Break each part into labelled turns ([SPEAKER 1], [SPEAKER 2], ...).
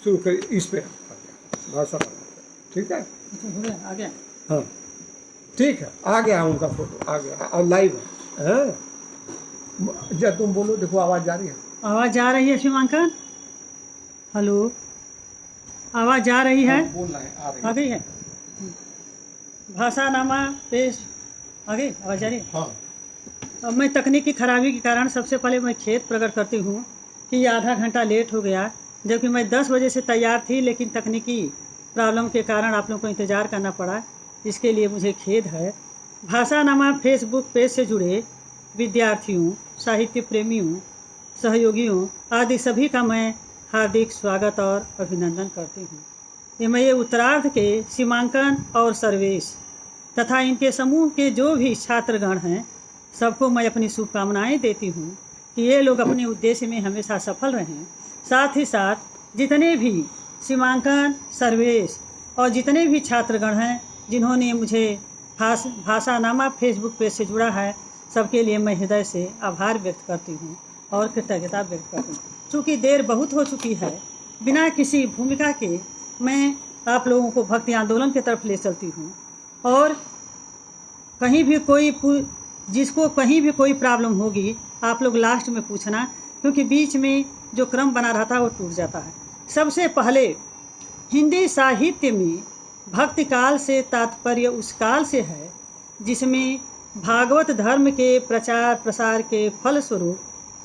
[SPEAKER 1] शुरू कर, इस पे भाषा बना, ठीक है।
[SPEAKER 2] हो गया, आ गया।
[SPEAKER 1] हाँ ठीक है, आ गया उनका फोटो, आ गया और लाइव है। जब तुम बोलो, देखो आवाज जा रही है।
[SPEAKER 2] आवाज़ जा रही है शिवांकन? हेलो, आवाज़ जा रही है?
[SPEAKER 1] हाँ, बोल रहे हैं, आ रही
[SPEAKER 2] आ गई है। भाषानामा पेश आ गई, आवाज़ जा रही है।
[SPEAKER 1] हाँ
[SPEAKER 2] अब मैं तकनीकी खराबी के कारण सबसे पहले मैं खेद प्रकट करती हूँ कि ये आधा घंटा लेट हो गया, जबकि मैं 10 बजे से तैयार थी, लेकिन तकनीकी प्रॉब्लम के कारण आप लोगों को इंतज़ार करना पड़ा। इसके लिए मुझे खेद है। भाषानामा फेसबुक पेज से जुड़े विद्यार्थियों, साहित्य प्रेमियों, सहयोगियों आदि सभी का मैं हार्दिक स्वागत और अभिनंदन करती हूँ। ये उत्तरार्ध के सीमांकन और सर्वेश तथा इनके समूह के जो भी छात्रगण हैं, सबको मैं अपनी शुभकामनाएं देती हूँ कि ये लोग अपने उद्देश्य में हमेशा सफल रहें। साथ ही साथ जितने भी सीमांकन, सर्वेश और जितने भी छात्रगण हैं जिन्होंने मुझे भाषानामा फेसबुक पेज से जुड़ा है, सबके लिए मैं हृदय से आभार व्यक्त करती हूँ और कृतज्ञता व्यक्त करती हूँ। चूँकि देर बहुत हो चुकी है, बिना किसी भूमिका के मैं आप लोगों को भक्ति आंदोलन की तरफ ले चलती हूँ। और कहीं भी जिसको कहीं भी कोई प्रॉब्लम होगी, आप लोग लास्ट में पूछना, क्योंकि बीच में जो क्रम बना रहता है वो टूट जाता है। सबसे पहले हिंदी साहित्य में भक्ति काल से तात्पर्य उस काल से है जिसमें भागवत धर्म के प्रचार प्रसार के फलस्वरूप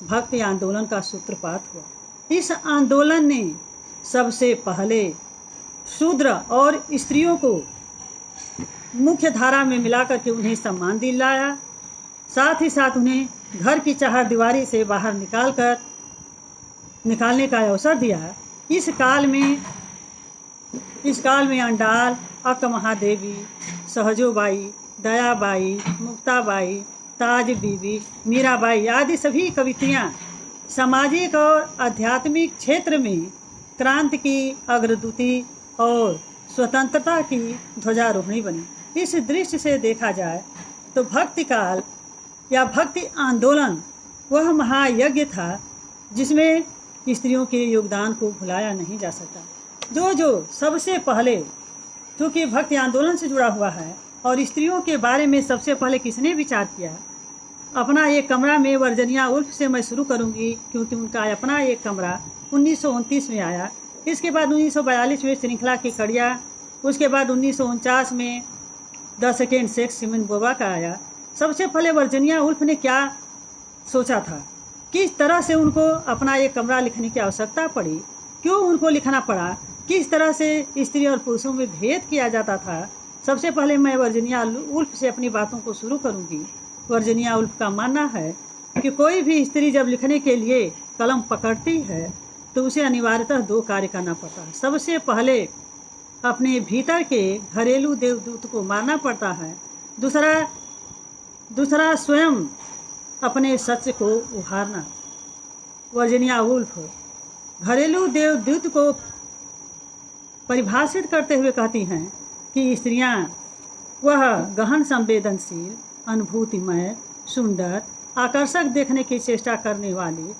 [SPEAKER 2] भक्ति आंदोलन का सूत्रपात हुआ। इस आंदोलन ने सबसे पहले शूद्र और स्त्रियों को मुख्य धारा में मिलाकर के उन्हें सम्मान दिलाया, साथ ही साथ उन्हें घर की चारदीवारी से बाहर निकालने का अवसर दिया। इस काल में अंडाल, अक्क महादेवी, सहजोबाई, दयाबाई, मुक्ताबाई, ताज बीबी, मीराबाई आदि सभी कवित्रियाँ सामाजिक और आध्यात्मिक क्षेत्र में क्रांति की अग्रदूती और स्वतंत्रता की ध्वजारोहणी बनी। इस दृष्टि से देखा जाए तो भक्ति काल या भक्ति आंदोलन वह महायज्ञ था जिसमें स्त्रियों के योगदान को भुलाया नहीं जा सकता। जो सबसे पहले, क्योंकि भक्ति आंदोलन से जुड़ा हुआ है और स्त्रियों के बारे में सबसे पहले किसने विचार किया, अपना एक कमरा में वर्जिनिया वुल्फ से मैं शुरू करूंगी, क्योंकि उनका अपना एक कमरा 1929 में आया। इसके बाद 1942 में श्रृंखला की कड़िया, उसके बाद 1949 में द सेकेंड सेक्स सिमोन बोवा का आया। सबसे पहले वर्जिनिया वुल्फ ने क्या सोचा था, किस तरह से उनको अपना एक कमरा लिखने की आवश्यकता पड़ी, क्यों उनको लिखना पड़ा, किस तरह से स्त्री और पुरुषों में भेद किया जाता था। सबसे पहले मैं वर्जिनिया वुल्फ से अपनी बातों को शुरू करूंगी। वर्जिनिया वुल्फ का मानना है कि कोई भी स्त्री जब लिखने के लिए कलम पकड़ती है तो उसे अनिवार्यतः दो कार्य करना पड़ता है। सबसे पहले अपने भीतर के घरेलू देवदूत को मारना पड़ता है, दूसरा स्वयं अपने सत्य को उभारना। वर्जिनिया वुल्फ घरेलू देवदूत को परिभाषित करते हुए कहती हैं कि स्त्रियां वह गहन संवेदनशील, अनुभूतिमय, सुंदर, आकर्षक देखने की चेष्टा करने वाली,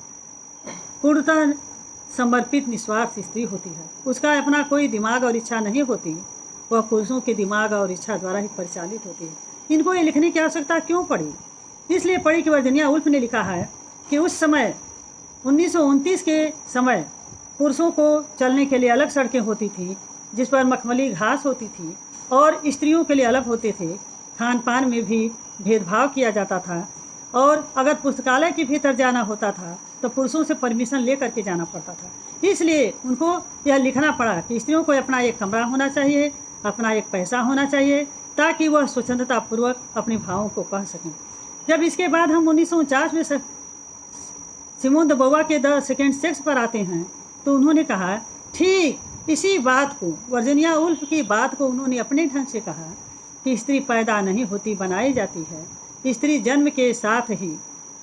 [SPEAKER 2] पूर्णतः समर्पित निस्वार्थ स्त्री होती है। उसका अपना कोई दिमाग और इच्छा नहीं होती, वह पुरुषों के दिमाग और इच्छा द्वारा ही परिचालित होती है। इनको ये लिखने की आवश्यकता क्यों पड़ी? इसलिए पड़ी कि वर्जिनिया वुल्फ ने लिखा है कि उस समय 1929 के समय पुरुषों को चलने के लिए अलग सड़कें होती थी जिस पर मखमली घास होती थी, और स्त्रियों के लिए अलग होते थे। खान पान में भी भेदभाव किया जाता था, और अगर पुस्तकालय के भीतर जाना होता था तो पुरुषों से परमिशन ले करके जाना पड़ता था। इसलिए उनको यह लिखना पड़ा कि स्त्रियों को अपना एक कमरा होना चाहिए, अपना एक पैसा होना चाहिए, ताकि वह स्वतंत्रतापूर्वक अपने भावों को कह सकें। जब इसके बाद हम 1949 में सिमोन द बोवा के द सेकेंड सेक्स पर आते हैं तो उन्होंने कहा, ठीक इसी बात को, वर्जिनिया वुल्फ की बात को उन्होंने अपने ढंग से कहा कि स्त्री पैदा नहीं होती, बनाई जाती है। स्त्री जन्म के साथ ही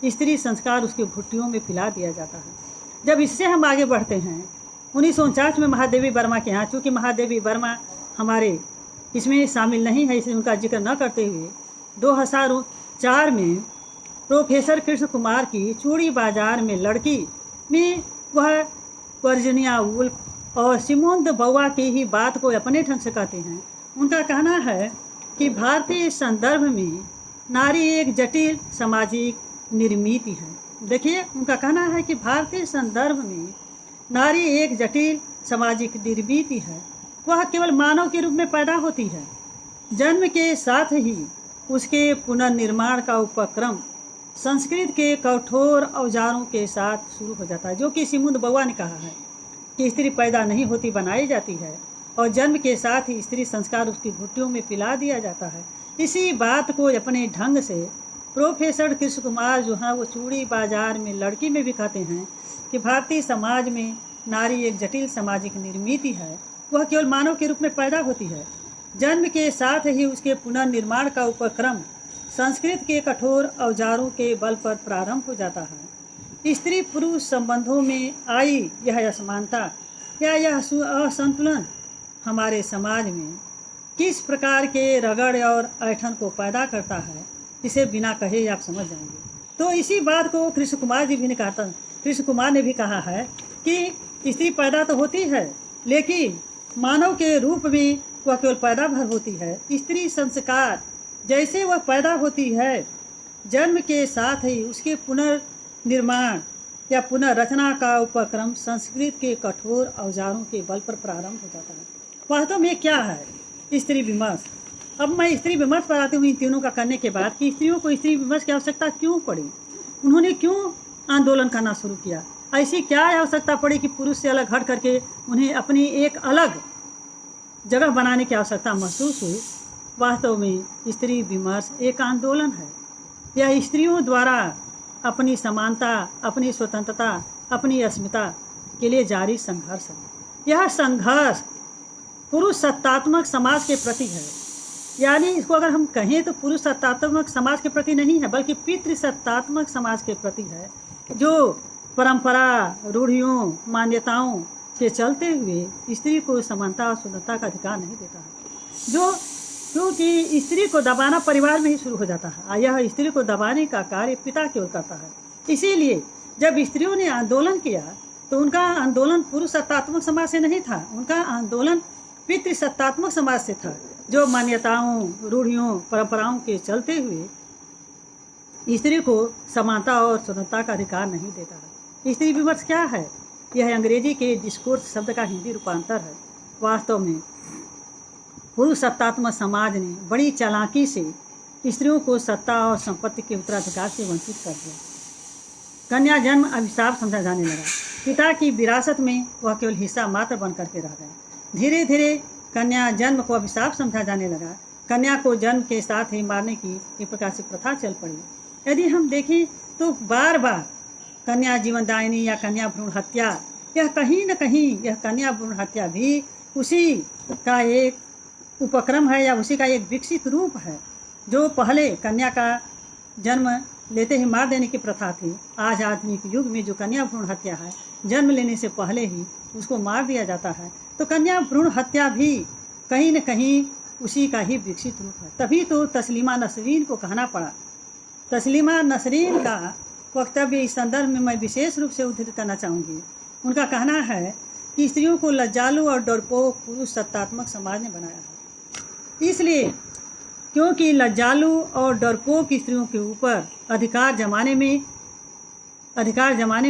[SPEAKER 2] स्त्री संस्कार उसके भुट्टियों में पिला दिया जाता है। जब इससे हम आगे बढ़ते हैं 1949 में महादेवी वर्मा के यहाँ, चूँकि महादेवी वर्मा हमारे इसमें शामिल नहीं है इसलिए उनका जिक्र न करते हुए, 2004 में प्रोफेसर कृष्ण कुमार की चूड़ी बाजार में लड़की में वह वर्जिनिया वुल्फ और सिमोन द बउआ की ही बात को अपने ढंग से कहते हैं। उनका कहना है कि भारतीय संदर्भ में नारी एक जटिल सामाजिक निर्मिति है। देखिए, उनका कहना है कि भारतीय संदर्भ में नारी एक जटिल सामाजिक निर्मिति है। वह केवल मानव के रूप में पैदा होती है। जन्म के साथ ही उसके पुनर्निर्माण का उपक्रम संस्कृत के कठोर औजारों के साथ शुरू हो जाता है। जो कि सिमोन द बउआ ने कहा है कि स्त्री पैदा नहीं होती, बनाई जाती है, और जन्म के साथ ही स्त्री संस्कार उसकी घुट्टियों में पिला दिया जाता है। इसी बात को अपने ढंग से प्रोफेसर कृष्ण कुमार जो हैं वो चूड़ी बाजार में लड़की में भी कहते हैं कि भारतीय समाज में नारी एक जटिल सामाजिक निर्मिति है। वह केवल मानव के रूप में पैदा होती है। जन्म के साथ ही उसके पुनर्निर्माण का उपक्रम संस्कृत के कठोर औजारों के बल पर प्रारंभ हो जाता है। स्त्री पुरुष संबंधों में आई यह असमानता या यह असंतुलन हमारे समाज में किस प्रकार के रगड़ और ऐंठन को पैदा करता है, इसे बिना कहे आप समझ जाएंगे। तो इसी बात को कृष्ण कुमार जी भी ने कहा था। कृष्ण कुमार ने भी कहा है कि स्त्री पैदा तो होती है, लेकिन मानव के रूप में वह केवल पैदा भर होती है। स्त्री संस्कार जैसे वह पैदा होती है, जन्म के साथ ही उसके पुनर्निर्माण या पुनर्रचना का उपक्रम संस्कृत के कठोर औजारों के बल पर प्रारंभ हो जाता है। वास्तव में क्या है स्त्री विमर्श? अब मैं स्त्री विमर्श पर आती हूँ इन तीनों का करने के बाद कि स्त्रियों को स्त्री विमर्श की आवश्यकता क्यों पड़ी, उन्होंने क्यों आंदोलन करना शुरू किया, ऐसी क्या आवश्यकता पड़ी कि पुरुष से अलग हट करके उन्हें अपनी एक अलग जगह बनाने की आवश्यकता महसूस हुई। वास्तव में स्त्री विमर्श एक आंदोलन है। यह स्त्रियों द्वारा अपनी समानता, अपनी स्वतंत्रता, अपनी अस्मिता के लिए जारी संघर्ष है। यह संघर्ष पुरुष सत्तात्मक समाज के प्रति है। यानी इसको अगर हम कहें तो पुरुष सत्तात्मक समाज के प्रति नहीं है, बल्कि पितृसत्तात्मक समाज के प्रति है, जो परंपरा, रूढ़ियों, मान्यताओं के चलते हुए स्त्री को समानता और स्वतंत्रता का अधिकार नहीं देता है। जो क्योंकि स्त्री को दबाना परिवार में ही शुरू हो जाता है। यह स्त्री को दबाने का कार्य पिता की ओर करता है। इसीलिए जब स्त्रियों ने आंदोलन किया तो उनका आंदोलन पुरुष सत्तात्मक समाज से नहीं था, उनका आंदोलन पितृसत्तात्मक समाज से था, जो मान्यताओं, रूढ़ियों, परंपराओं के चलते हुए स्त्री को समानता और स्वतंत्रता का अधिकार नहीं देता है। स्त्री विमर्श क्या है? यह अंग्रेजी के डिस्कोर्स शब्द का हिंदी रूपांतर है। वास्तव में पुरुष सत्तात्मक समाज ने बड़ी चालाकी से स्त्रियों को सत्ता और संपत्ति के उत्तराधिकार से वंचित कर दिया। कन्या जन्म अभिशाप समझा जाने लगा। पिता की विरासत में वह केवल हिस्सा मात्र बन करके रह गए। धीरे धीरे कन्या जन्म को अभिशाप समझा जाने लगा। कन्या को जन्म के साथ ही मारने की एक प्रकार से प्रथा चल पड़ी। यदि हम देखें तो बार बार कन्या जीवनदायिनी या कन्या भ्रूण हत्या, यह कहीं न कहीं यह कन्या भ्रूण हत्या भी उसी का एक उपक्रम है या उसी का एक विकसित रूप है। जो पहले कन्या का जन्म लेते ही मार देने की प्रथा थी, आज आधुनिक युग में जो कन्या भ्रूण हत्या है, जन्म लेने से पहले ही उसको मार दिया जाता है। तो कन्या भ्रूण हत्या भी कहीं न कहीं उसी का ही विकसित रूप है। तभी तो तस्लीमा नसरीन को कहना पड़ा। तस्लीमा नसरीन का वक्तव्य इस संदर्भ में मैं विशेष रूप से उद्धृत करना चाहूँगी। उनका कहना है कि स्त्रियों को लज्जालू और डरपोक पुरुष सत्तात्मक समाज ने बनाया है। इसलिए क्योंकि लज्जालू और डरपोक स्त्रियों के ऊपर अधिकार जमाने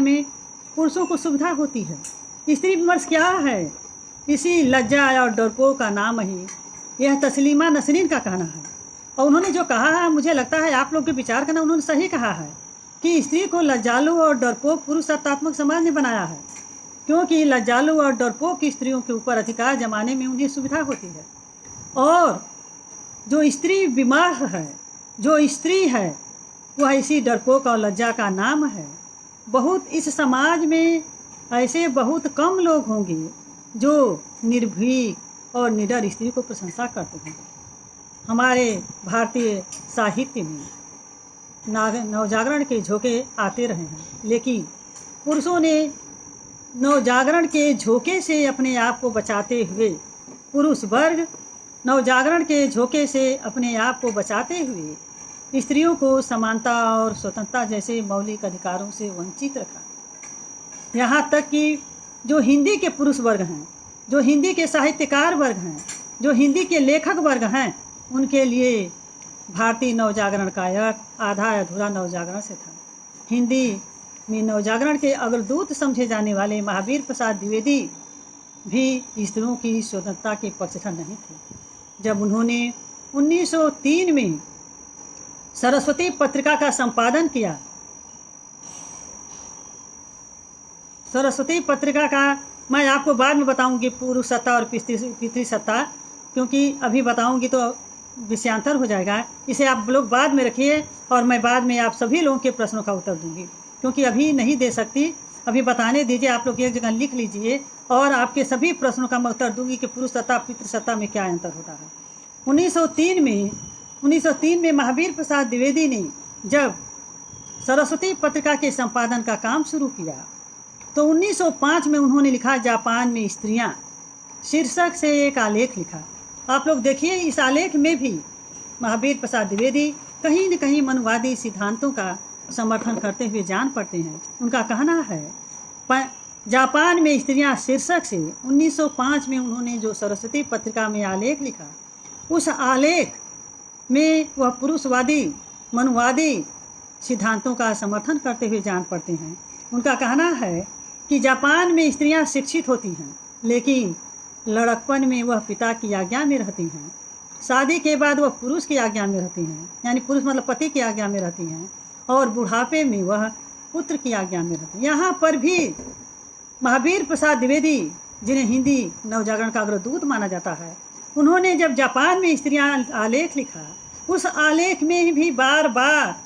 [SPEAKER 2] में पुरुषों को सुविधा होती है। स्त्री विमर्श क्या है? इसी लज्जा और डरपोक का नाम ही यह तस्लीमा नसरीन का कहना है। और उन्होंने जो कहा है, मुझे लगता है आप लोग के विचार करना उन्होंने सही कहा है कि स्त्री को लज्जालू और डरपोक पुरुष सत्तात्मक समाज ने बनाया है, क्योंकि लज्जालू और डरपोक स्त्रियों के ऊपर अधिकार जमाने में उन्हें सुविधा होती है। और जो स्त्री विमर्श है, जो स्त्री है, वह इसी डरपोक और लज्जा का नाम है। इस समाज में ऐसे बहुत कम लोग होंगे जो निर्भीक और निडर स्त्री को प्रशंसा करते हैं। हमारे भारतीय साहित्य में नवजागरण के झोंके आते रहे हैं, लेकिन पुरुषों ने नवजागरण के झोंके से अपने आप को बचाते हुए, पुरुष वर्ग नवजागरण के झोंके से अपने आप को बचाते हुए स्त्रियों को समानता और स्वतंत्रता जैसे मौलिक अधिकारों से वंचित रखा। यहाँ तक कि जो हिंदी के पुरुष वर्ग हैं, जो हिंदी के साहित्यकार वर्ग हैं, जो हिंदी के लेखक वर्ग हैं, उनके लिए भारतीय नवजागरण का अर्थ आधा अधूरा नवजागरण से था। हिंदी में नवजागरण के अग्रदूत समझे जाने वाले महावीर प्रसाद द्विवेदी भी स्त्रियों की स्वतंत्रता के पक्षधर नहीं थे। जब उन्होंने 1903 में सरस्वती पत्रिका का संपादन किया, सरस्वती पत्रिका का मैं आपको बाद में बताऊंगी पुरुष सत्ता और पितृ सत्ता, क्योंकि अभी बताऊंगी तो विषयांतर हो जाएगा। इसे आप लोग बाद में रखिए और मैं बाद में आप सभी लोगों के प्रश्नों का उत्तर दूंगी, क्योंकि अभी नहीं दे सकती। अभी बताने दीजिए, आप लोग एक जगह लिख लीजिए और आपके सभी प्रश्नों का मैं उत्तर दूंगी कि पुरुष सत्ता पितृ सत्ता में क्या अंतर होता है। 1903 में महावीर प्रसाद द्विवेदी ने जब सरस्वती पत्रिका के संपादन का काम शुरू किया तो 1905 में उन्होंने लिखा जापान में स्त्रियां शीर्षक से एक आलेख लिखा। आप लोग देखिए, इस आलेख में भी महावीर प्रसाद द्विवेदी कहीं न कहीं मनुवादी सिद्धांतों का समर्थन करते हुए जान पड़ते हैं। उनका कहना है जापान में स्त्रियां शीर्षक से 1905 में उन्होंने जो सरस्वती पत्रिका में आलेख लिखा, उस आलेख में वह पुरुषवादी मनुवादी सिद्धांतों का समर्थन करते हुए जान पड़ते हैं। उनका कहना है कि जापान में स्त्रियां शिक्षित होती हैं, लेकिन लड़कपन में वह पिता की आज्ञा में रहती हैं। शादी के बाद वह पुरुष की आज्ञा में रहती हैं, यानी पुरुष मतलब पति की आज्ञा में रहती हैं, और बुढ़ापे में वह पुत्र की आज्ञा में रहती हैं। यहाँ पर भी महावीर प्रसाद द्विवेदी, जिन्हें हिंदी नवजागरण का अग्रदूत माना जाता है, उन्होंने जब जापान में स्त्रियां आलेख लिखा, उस आलेख में भी बार बार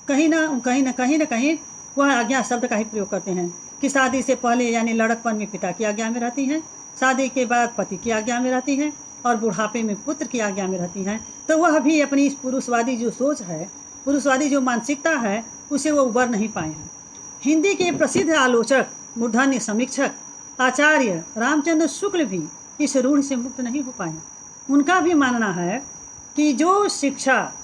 [SPEAKER 2] कहीं न कहीं वह आज्ञा शब्द का ही प्रयोग करते हैं कि शादी से पहले यानी लड़कपन में पिता की आज्ञा में रहती हैं, शादी के बाद पति की आज्ञा में रहती हैं, और बुढ़ापे में पुत्र की आज्ञा में रहती हैं। तो वह भी अपनी इस पुरुषवादी जो सोच है, पुरुषवादी जो मानसिकता है, उसे वो उबर नहीं पाए हैं। हिंदी के प्रसिद्ध आलोचक, मूर्धन्य समीक्षक आचार्य रामचंद्र शुक्ल भी इस रूढ़ से मुक्त नहीं हो पाए। उनका भी मानना है कि जो शिक्षा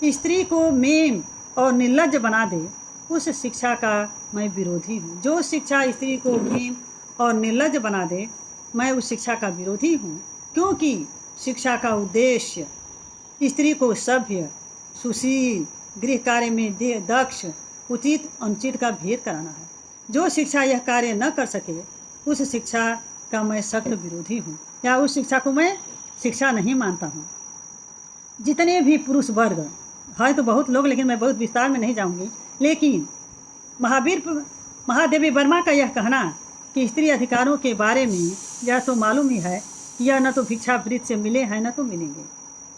[SPEAKER 2] स्त्री को मेम और निर्लज्ज बना दे, उस शिक्षा का मैं विरोधी हूँ। जो शिक्षा स्त्री को मेम और निर्लज्ज बना दे, मैं उस शिक्षा का विरोधी हूँ, क्योंकि शिक्षा का उद्देश्य स्त्री को सभ्य, सुशील, गृह कार्य में दक्ष, उचित अनुचित का भेद कराना है। जो शिक्षा यह कार्य न कर सके, उस शिक्षा का मैं सख्त विरोधी हूँ, या उस शिक्षा को मैं शिक्षा नहीं मानता हूँ। जितने भी पुरुष वर्ग है तो बहुत लोग, लेकिन मैं बहुत विस्तार में नहीं जाऊँगी, लेकिन महादेवी वर्मा का यह कहना कि स्त्री अधिकारों के बारे में यह तो मालूम ही है कि यह न तो भिक्षावृत्ति से मिले हैं न तो मिलेंगे।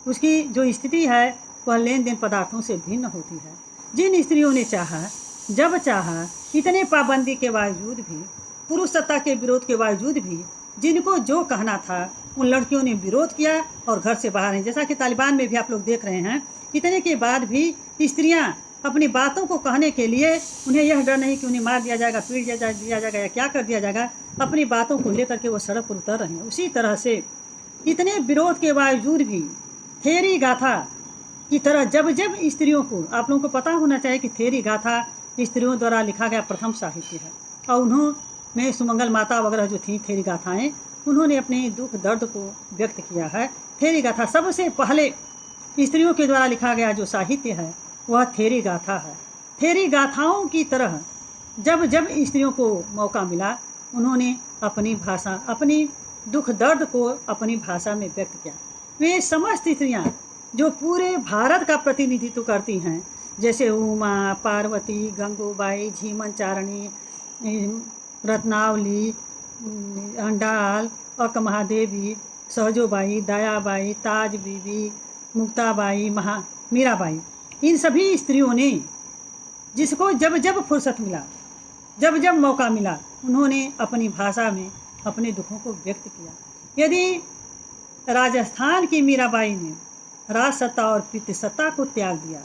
[SPEAKER 2] उसकी जो स्थिति है वह लेन देन पदार्थों से भिन्न होती है। जिन स्त्रियों ने चाहा, जब चाहा, इतने पाबंदी के बावजूद भी, पुरुष सत्ता के विरोध के बावजूद भी, जिनको जो कहना था उन लड़कियों ने विरोध किया और घर से बाहर हैं। जैसा कि तालिबान में भी आप लोग देख रहे हैं, इतने के बाद भी स्त्रियां अपनी बातों को कहने के लिए, उन्हें यह डर नहीं कि उन्हें मार दिया जाएगा, पीट दिया जाएगा या क्या कर दिया जाएगा, अपनी बातों को लेकर के वो सड़क पर उतर रहे हैं। उसी तरह से इतने विरोध के बावजूद भी थेरी गाथा की तरह जब जब स्त्रियों को, आप लोगों को पता होना चाहिए कि थेरी गाथा स्त्रियों द्वारा लिखा गया प्रथम साहित्य है, और उन्होंने सुमंगल माता वगैरह जो थी थेरी गाथाएँ, उन्होंने अपने दुख दर्द को व्यक्त किया है। थेरी गाथा सबसे पहले स्त्रियों के द्वारा लिखा गया जो साहित्य है वह थेरी गाथा है। थेरी गाथाओं की तरह जब जब स्त्रियों को मौका मिला, उन्होंने अपनी भाषा, अपनी दुख दर्द को अपनी भाषा में व्यक्त किया। वे समस्त स्त्रियाँ जो पूरे भारत का प्रतिनिधित्व करती हैं, जैसे उमा, पार्वती, गंगूबाई, झीमन चारणी, रत्नावली, अंडाल, अक महादेवी, सहजोबाई, दयाबाई, ताज बीबी, मुक्ताबाई, मीराबाई, इन सभी स्त्रियों ने जिसको जब जब फुर्सत मिला, जब जब मौका मिला, उन्होंने अपनी भाषा में अपने दुखों को व्यक्त किया। यदि राजस्थान की मीराबाई ने राज सत्ता और पितृ सत्ता को त्याग दिया,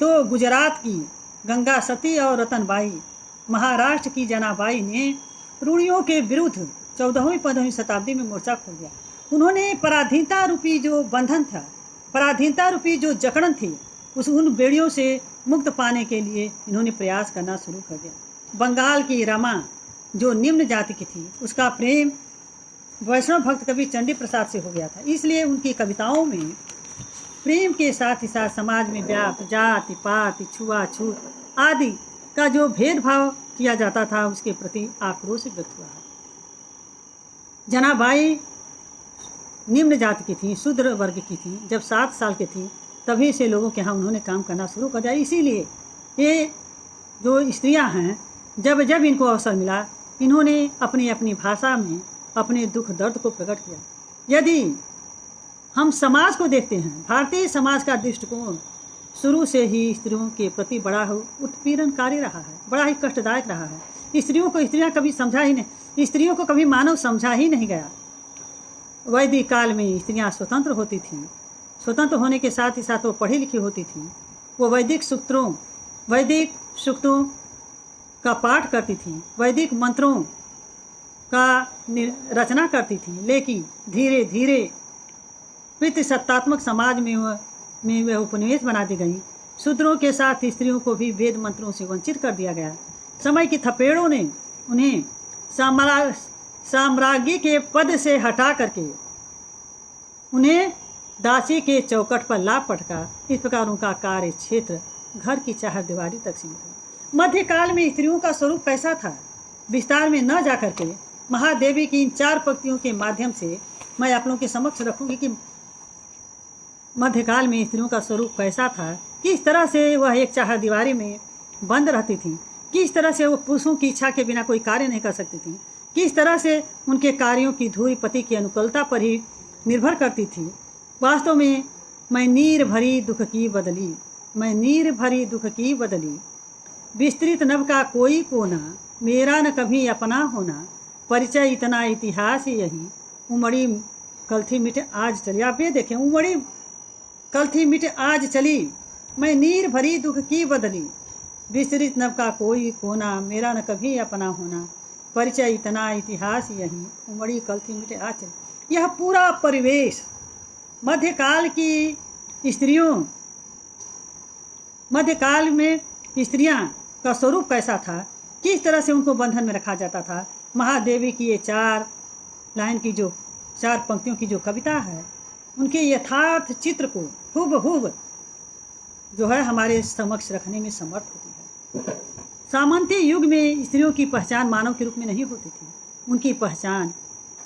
[SPEAKER 2] तो गुजरात की गंगा सती और रतनबाई, महाराष्ट्र की जनाबाई ने रूढ़ियों के विरुद्ध 14वीं-15वीं शताब्दी में मोर्चा खोल दिया। उन्होंने पराधीनता रूपी जो बंधन था, पराधीनता रूपी जो जकड़न थी, उन बेड़ियों से मुक्त पाने के लिए इन्होंने प्रयास करना शुरू कर दिया। बंगाल की रमा जो निम्न जाति की थी, उसका प्रेम वैष्णव भक्त कवि चंडी प्रसाद से हो गया था। इसलिए उनकी कविताओं में प्रेम के साथ ही साथ समाज में व्याप्त जाति पाति छुआछूत आदि का जो भेदभाव किया जाता था उसके प्रति आक्रोश व्यक्त हुआ है। जनाबाई निम्न जाति की थी, शूद्र वर्ग की थी। जब 7 साल की थी तभी से लोगों के यहाँ उन्होंने काम करना शुरू कर दिया। इसीलिए ये जो स्त्रियां हैं, जब जब इनको अवसर मिला इन्होंने अपनी अपनी भाषा में अपने दुख दर्द को प्रकट किया। यदि हम समाज को देखते हैं, भारतीय समाज का दृष्टिकोण शुरू से ही स्त्रियों के प्रति बड़ा उत्पीड़नकारी रहा है, बड़ा ही कष्टदायक रहा है। स्त्रियों को स्त्रियां कभी समझा ही नहीं, स्त्रियों को कभी मानव समझा ही नहीं गया। वैदिक काल में स्त्रियां स्वतंत्र होती थीं। स्वतंत्र होने के साथ ही साथ वो पढ़ी लिखी होती थीं। वो वैदिक सूक्तों का पाठ करती थीं, वैदिक मंत्रों का रचना करती थीं। लेकिन धीरे धीरे पितृसत्तात्मक समाज में वह उपनिवेश बना दी गई। शूद्रों के साथ स्त्रियों को भी वेद मंत्रों से वंचित कर दिया गया। समय की थपेड़ों ने उन्हें साम्राज्ञी के पद से हटा करके उन्हें दासी के चौकट पर ला पटका। इस प्रकार उनका कार्य क्षेत्र घर की चारदीवारी तक सीमित हुआ। मध्यकाल में स्त्रियों का स्वरूप कैसा था, विस्तार में न जाकर के महादेवी की इन 4 पंक्तियों के माध्यम से मैं आप लोगों के समक्ष रखूंगी कि मध्यकाल में स्त्रियों का स्वरूप कैसा था, किस तरह से वह एक चारदीवारी में बंद रहती थी, किस तरह से वो पुरुषों की इच्छा के बिना कोई कार्य नहीं कर सकती थी, किस तरह से उनके कार्यों की धुरी पति की अनुकूलता पर ही निर्भर करती थी। वास्तव में मैं नीर भरी दुख की बदली, मैं नीर भरी दुख की बदली, विस्तृत नभ का कोई कोना, मेरा न कभी अपना होना, परिचय इतना इतिहास यही, उमड़ी कलथी मिट आज चली। आप ये देखें, उमड़ी कलथी मिट आज चली, मैं नीर भरी दुख की बदली, विस्तृत नभ का कोई कोना, मेरा न कभी अपना होना, परिचय इतना इतिहास यही, उमड़ी कलथी मिट आज चली। यह पूरा परिवेश मध्यकाल की स्त्रियों, मध्यकाल में स्त्रियां का स्वरूप कैसा था, किस तरह से उनको बंधन में रखा जाता था। महादेवी की ये 4 लाइन की जो 4 पंक्तियों की जो कविता है, उनके यथार्थ चित्र को हूबहूब जो है हमारे समक्ष रखने में समर्थ होती है। सामंती युग में स्त्रियों की पहचान मानव के रूप में नहीं होती थी। उनकी पहचान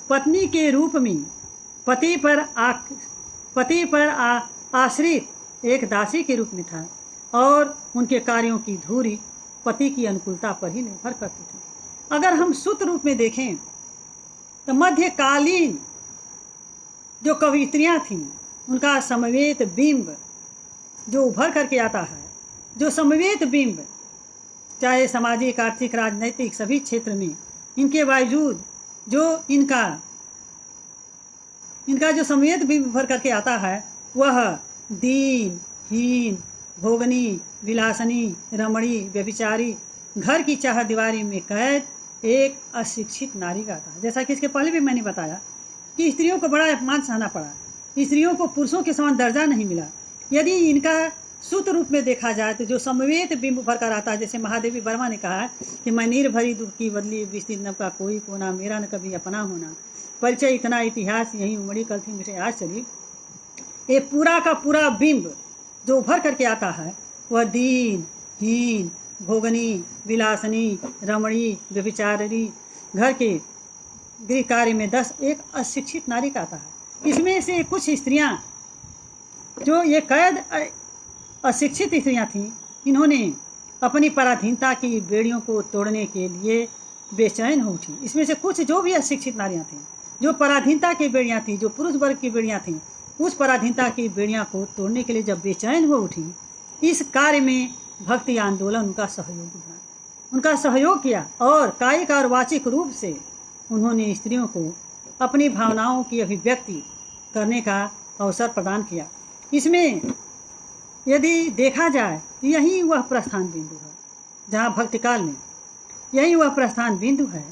[SPEAKER 2] पत्नी के रूप में पति पर आश्रित एक दासी के रूप में था और उनके कार्यों की धुरी पति की अनुकूलता पर ही निर्भर करती थी। अगर हम सूत्र रूप में देखें तो मध्यकालीन जो कवित्रियाँ थीं, उनका समवेत बिंब जो उभर करके आता है, जो समवेत बिंब चाहे सामाजिक आर्थिक राजनैतिक सभी क्षेत्र में इनके बावजूद जो इनका जो समवेत बिंब उभर करके आता है, वह दीन हीन भोगनी विलासनी रमणी व्यभिचारी घर की चारदीवारी में कैद एक अशिक्षित नारी का था। जैसा कि इसके पहले भी मैंने बताया कि स्त्रियों को बड़ा अपमान सहना पड़ा, स्त्रियों को पुरुषों के समान दर्जा नहीं मिला। यदि इनका सूत्र रूप में देखा जाए तो जो समवेत बिंब उभर कर आता है, जैसे महादेवी वर्मा ने कहा कि मैं नीर भरी दुख की बदली, विस्तृत नभ का कोई कोना, मेरा न कभी अपना होना, परिचय इतना इतिहास यही, उमड़ी कलथी मिटे आज चली। ये पूरा का पूरा बिंब जो उभर करके आता है वह दीन हीन भोगनी विलासनी रमणी व्यभिचारी घर के गृह कार्य में 10 एक अशिक्षित नारी का आता है। इसमें से कुछ स्त्रियां जो ये कैद अशिक्षित स्त्रियां थीं, इन्होंने अपनी पराधीनता की बेड़ियों को तोड़ने के लिए बेचैन हो उठी। इसमें से कुछ जो भी अशिक्षित नारियां थीं, जो पराधीनता की बेड़ियां थीं, जो पुरुष वर्ग की बेड़ियां थीं, उस पराधीनता की बेड़ियां को तोड़ने के लिए जब बेचैन हो उठी, इस कार्य में भक्ति आंदोलन उनका सहयोगी बना, उनका सहयोग किया और कायिक और वाचिक रूप से उन्होंने स्त्रियों को अपनी भावनाओं की अभिव्यक्ति करने का अवसर प्रदान किया। इसमें यदि देखा जाए तो यही वह प्रस्थान बिंदु है जहाँ भक्ति काल में, यही वह प्रस्थान बिंदु है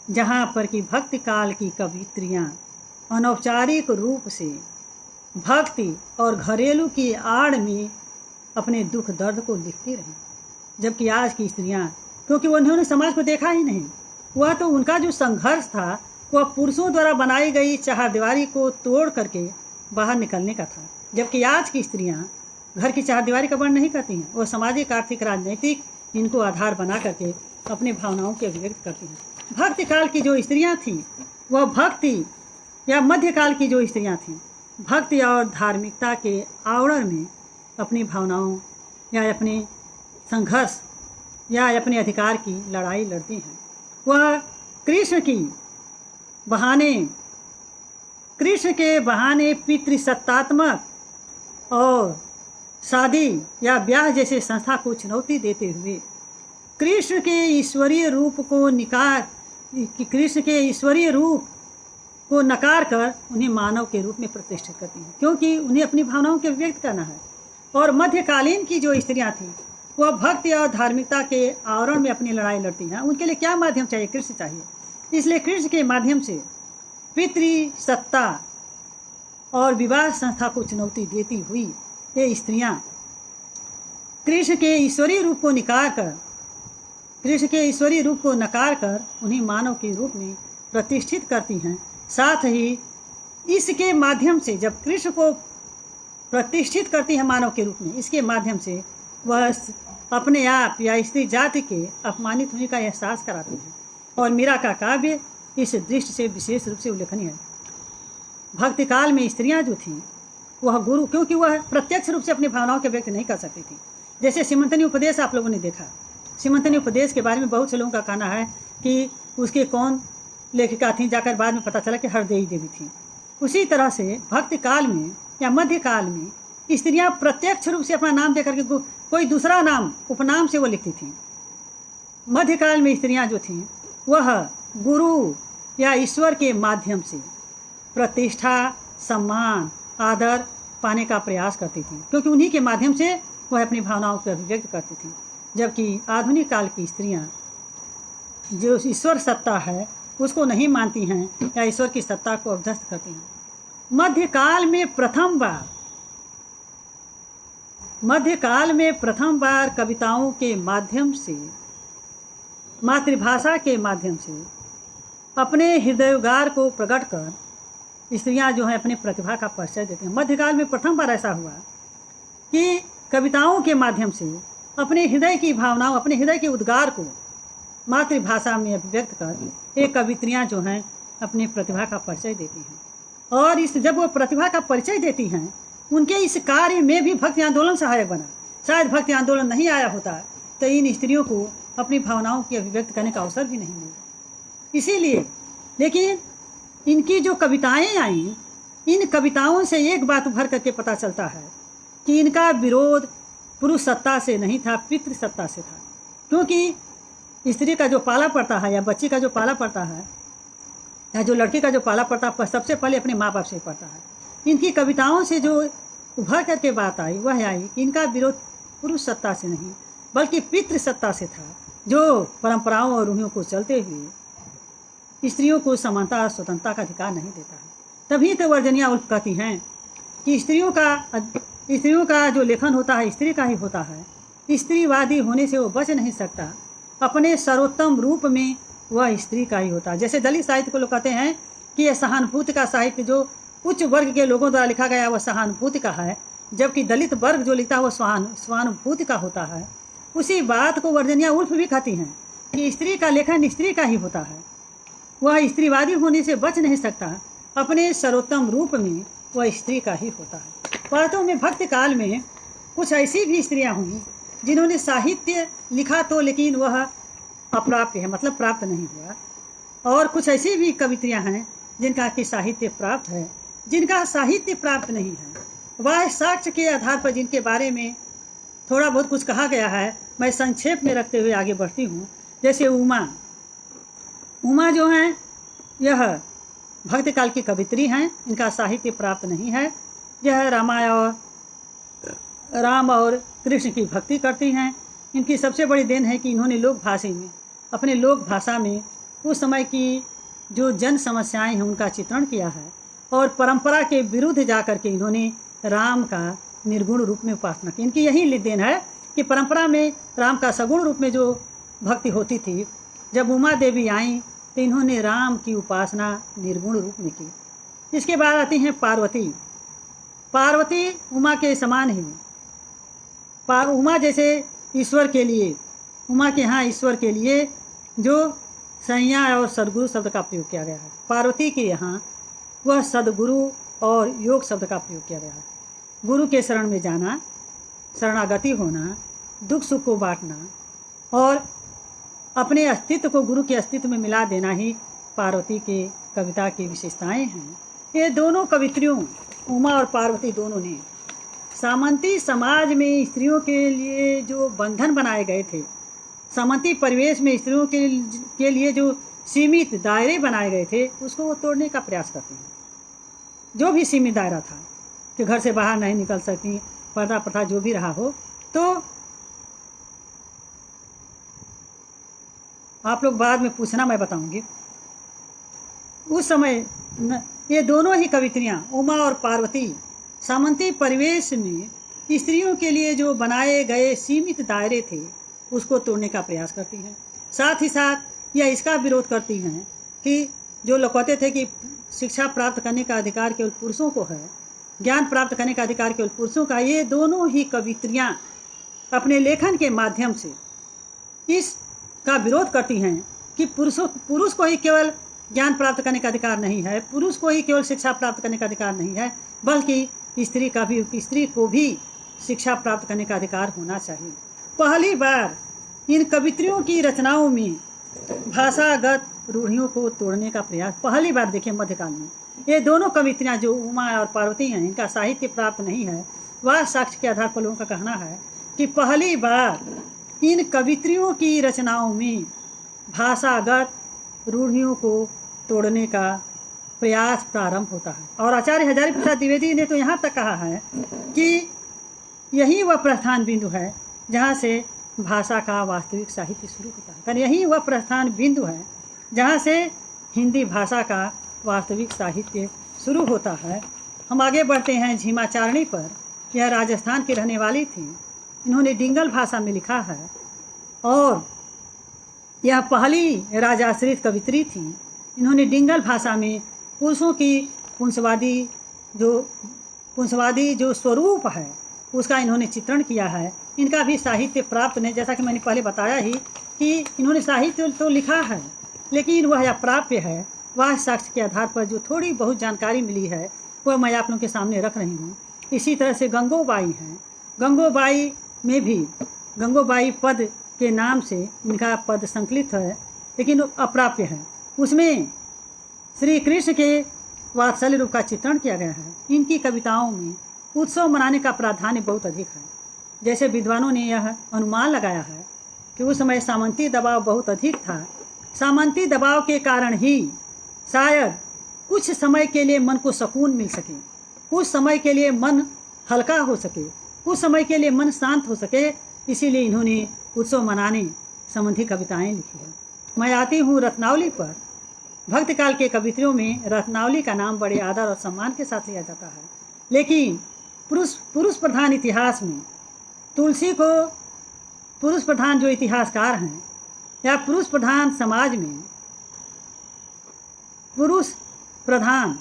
[SPEAKER 2] जहाँ पर कि भक्ति काल की कवित्रियाँ अनौपचारिक रूप से भक्ति और घरेलू की आड़ में अपने दुख दर्द को लिखती रहीं। जबकि आज की स्त्रियाँ, क्योंकि उन्होंने समाज को देखा ही नहीं, वह तो उनका जो संघर्ष था वह पुरुषों द्वारा बनाई गई चारदीवारी को तोड़ करके बाहर निकलने का था, जबकि आज की स्त्रियां घर की चारदीवारी का वर्णन नहीं करती हैं। वह सामाजिक, आर्थिक, राजनीतिक इनको आधार बना करके अपनी भावनाओं के अभिव्यक्त करती हैं। भक्ति काल की जो स्त्रियां थीं वह भक्ति या मध्यकाल की जो स्त्रियां थीं भक्ति और धार्मिकता के आवरण में अपनी भावनाओं या अपने संघर्ष या अपने अधिकार की लड़ाई लड़ती हैं। वह कृष्ण के बहाने पितृसत्तात्मक और शादी या ब्याह जैसे संस्था को चुनौती देते हुए कृष्ण के ईश्वरीय रूप को नकार कर उन्हें मानव के रूप में प्रतिष्ठित करती हैं, क्योंकि उन्हें अपनी भावनाओं के व्यक्त करना है। और मध्यकालीन की जो स्त्रियां थीं वह भक्ति और धार्मिकता के आवरण में अपनी लड़ाई लड़ती हैं। उनके लिए क्या माध्यम चाहिए? कृष्ण चाहिए। इसलिए कृष्ण के माध्यम से पितृसत्ता और विवाह संस्था को चुनौती देती हुई ये स्त्रियां कृष्ण के ईश्वरीय रूप को नकार कर उन्हें मानव के रूप में प्रतिष्ठित करती हैं। साथ ही इसके माध्यम से जब कृष्ण को प्रतिष्ठित करती है मानव के रूप में, इसके माध्यम से वह अपने आप या स्त्री जाति के अपमानित होने का एहसास कराती है। और मीरा का काव्य इस दृष्टि से विशेष रूप से उल्लेखनीय है। भक्ति काल में स्त्रियां जो थीं वह गुरु, क्योंकि वह प्रत्यक्ष रूप से अपनी भावनाओं के व्यक्त नहीं कर सकती थी। जैसे सीमंतनी उपदेश आप लोगों ने देखा, सीमंतनी उपदेश के बारे में बहुत से लोगों का कहना है कि उसके कौन लेखिका थी, जाकर बाद में पता चला कि हरदेई देवी थी। उसी तरह से भक्ति काल में या मध्यकाल में स्त्रियां प्रत्यक्ष रूप से अपना नाम देकर के कोई दूसरा नाम उपनाम से वो लिखती थीं। मध्यकाल में स्त्रियां जो थीं वह गुरु या ईश्वर के माध्यम से प्रतिष्ठा, सम्मान, आदर पाने का प्रयास करती थीं, क्योंकि उन्हीं के माध्यम से वह अपनी भावनाओं को अभिव्यक्त करती थीं। जबकि आधुनिक काल की स्त्रियां जो ईश्वर सत्ता है उसको नहीं मानती हैं या ईश्वर की सत्ता को अभ्यस्त करती हैं। मध्यकाल में प्रथम बार कविताओं के माध्यम से, मातृभाषा के माध्यम से अपने हृदयोगार को प्रकट कर स्त्रियां जो हैं अपनी प्रतिभा का परिचय देती हैं। मध्यकाल में प्रथम बार ऐसा हुआ कि कविताओं के माध्यम से अपने हृदय की भावनाओं, अपने हृदय के उद्गार को मातृभाषा में अभिव्यक्त कर एक कवित्रियाँ जो हैं अपनी प्रतिभा का परिचय देती हैं। और जब वो प्रतिभा का परिचय देती हैं उनके इस कार्य में भी भक्ति आंदोलन सहायक बना। शायद भक्ति आंदोलन नहीं आया होता तो इन स्त्रियों को अपनी भावनाओं की अभिव्यक्त करने का अवसर भी नहीं मिलता। इसीलिए लेकिन इनकी जो कविताएं आईं, इन कविताओं से एक बात उभर करके पता चलता है कि इनका विरोध पुरुष सत्ता से नहीं था, पितृ सत्ता से था। क्योंकि स्त्री का जो पाला पड़ता है या बच्ची का जो पाला पड़ता है या जो लड़की का जो पाला पड़ता है सबसे पहले अपने माँ बाप से पड़ता है। इनकी कविताओं से जो उभर करके बात आई वह आई कि इनका विरोध पुरुष सत्ता से नहीं बल्कि पितृ सत्ता से था, जो परंपराओं और रूढ़ियों को चलते हुए स्त्रियों को समानता और स्वतंत्रता का अधिकार नहीं देता है। तभी तो वर्जनिया उल्फ कहती हैं कि स्त्रियों का जो लेखन होता है स्त्री का ही होता है। स्त्रीवादी होने से वो बच नहीं सकता, अपने सर्वोत्तम रूप में वह स्त्री का ही होता है। जैसे दलित साहित्य को लोग कहते हैं कि यह सहानुभूति का साहित्य जो उच्च वर्ग के लोगों द्वारा लिखा गया वह सहानुभूति का है, जबकि दलित वर्ग जो लिखता है वह स्वानुभूति का होता है। उसी बात को वर्जनिया उल्फ भी कहती हैं कि स्त्री का लेखन स्त्री का ही होता है, वह स्त्रीवादी होने से बच नहीं सकता, अपने सर्वोत्तम रूप में वह स्त्री का ही होता है। वास्तव में भक्ति काल में कुछ ऐसी भी स्त्रियां हुई जिन्होंने साहित्य लिखा तो लेकिन वह अप्राप्य है, मतलब प्राप्त नहीं हुआ। और कुछ ऐसी भी कवित्रियां हैं जिनका कि साहित्य प्राप्त है, जिनका साहित्य प्राप्त नहीं है। वह साक्ष्य के आधार पर जिनके बारे में थोड़ा बहुत कुछ कहा गया है, मैं संक्षेप में रखते हुए आगे बढ़ती हूँ। जैसे उमा जो हैं यह भक्ति काल की कवित्री हैं, इनका साहित्य प्राप्त नहीं है। यह राम और कृष्ण की भक्ति करती हैं। इनकी सबसे बड़ी देन है कि इन्होंने अपने लोक भाषा में उस समय की जो जन समस्याएं हैं उनका चित्रण किया है और परंपरा के विरुद्ध जाकर के इन्होंने राम का निर्गुण रूप में उपासना की। इनकी यही देन है कि परंपरा में राम का सगुण रूप में जो भक्ति होती थी, जब उमा देवी आईं तो इन्होंने राम की उपासना निर्गुण रूप में की। इसके बाद आती हैं पार्वती। पार्वती उमा के समान ही, उमा जैसे ईश्वर के लिए, उमा के यहाँ ईश्वर के लिए जो संज्ञा और सदगुरु शब्द का प्रयोग किया गया है, पार्वती के यहाँ वह सदगुरु और योग शब्द का प्रयोग किया गया है। गुरु के शरण में जाना, शरणागति होना, दुख सुख को बांटना और अपने अस्तित्व को गुरु के अस्तित्व में मिला देना ही पार्वती के कविता की विशेषताएं हैं। ये दोनों कवित्रियों, उमा और पार्वती दोनों ने सामंती समाज में स्त्रियों के लिए जो बंधन बनाए गए थे, सामंती परिवेश में स्त्रियों के लिए जो सीमित दायरे बनाए गए थे, उसको वो तोड़ने का प्रयास करते हैं। जो भी सीमित दायरा था कि घर से बाहर नहीं निकल सकती, पर्दा प्रथा जो भी रहा हो, तो आप लोग बाद में पूछना, मैं बताऊंगी। उस समय ये दोनों ही कवित्रियाँ, उमा और पार्वती, सामंती परिवेश में स्त्रियों के लिए जो बनाए गए सीमित दायरे थे उसको तोड़ने का प्रयास करती हैं। साथ ही साथ यह इसका विरोध करती हैं कि जो लोग कहते थे कि शिक्षा प्राप्त करने का अधिकार केवल पुरुषों को है, ज्ञान प्राप्त करने का अधिकार केवल पुरुषों का, ये दोनों ही कवित्रियाँ अपने लेखन के माध्यम से इसका विरोध करती हैं कि पुरुष को ही केवल ज्ञान प्राप्त करने का अधिकार नहीं है, पुरुष को ही केवल शिक्षा प्राप्त करने का अधिकार नहीं है, बल्कि स्त्री को भी शिक्षा प्राप्त करने का अधिकार होना चाहिए। पहली बार इन कवित्रियों की रचनाओं में भाषागत रूढ़ियों को तोड़ने का प्रयास पहली बार देखिए मध्यकाल में। ये दोनों कवित्रियाँ जो उमा और पार्वती हैं, इनका साहित्य प्राप्त नहीं है। वह साक्ष्य के आधार पर लोगों का कहना है कि पहली बार इन कवित्रियों की रचनाओं में भाषागत रूढ़ियों को तोड़ने का प्रयास प्रारंभ होता है। और आचार्य हजारी प्रसाद द्विवेदी ने तो यहाँ तक कहा है कि यही वह प्रस्थान बिंदु है जहाँ से भाषा का वास्तविक साहित्य शुरू होता है। कारण यही वह प्रस्थान बिंदु है जहाँ से हिंदी भाषा का वास्तविक साहित्य शुरू होता है। हम आगे बढ़ते हैं झीमाचारणी पर। यह राजस्थान की रहने वाली थी। इन्होंने डिंगल भाषा में लिखा है और यह पहली राजाश्रित कवित्री थी। इन्होंने डिंगल भाषा में पुरुषों की पुंसवादी जो स्वरूप है उसका इन्होंने चित्रण किया है। इनका भी साहित्य प्राप्त नहीं, जैसा कि मैंने पहले बताया ही कि इन्होंने साहित्य तो लिखा है लेकिन वह अप्राप्य है। वह साक्ष्य के आधार पर जो थोड़ी बहुत जानकारी मिली है वह मैं आप लोगों के सामने रख रही हूँ। इसी तरह से गंगोबाई हैं। गंगोबाई में भी गंगोबाई पद के नाम से इनका पद संकलित है लेकिन अप्राप्य है। उसमें श्री कृष्ण के वात्सल्य रूप का चित्रण किया गया है। इनकी कविताओं में उत्सव मनाने का प्राधान्य बहुत अधिक है। जैसे विद्वानों ने यह अनुमान लगाया है कि उस समय सामंती दबाव बहुत अधिक था। सामंती दबाव के कारण ही शायद कुछ समय के लिए मन को सुकून मिल सके, कुछ समय के लिए मन हल्का हो सके, कुछ समय के लिए मन शांत हो सके, इसीलिए इन्होंने उत्सव मनाने संबंधी कविताएं लिखी है। मैं आती हूँ रत्नावली पर। भक्तकाल के कवित्रियों में रत्नावली का नाम बड़े आदर और सम्मान के साथ लिया जाता है, लेकिन पुरुष प्रधान इतिहास में तुलसी को पुरुष प्रधान जो इतिहासकार हैं या पुरुष प्रधान समाज में पुरुष प्रधान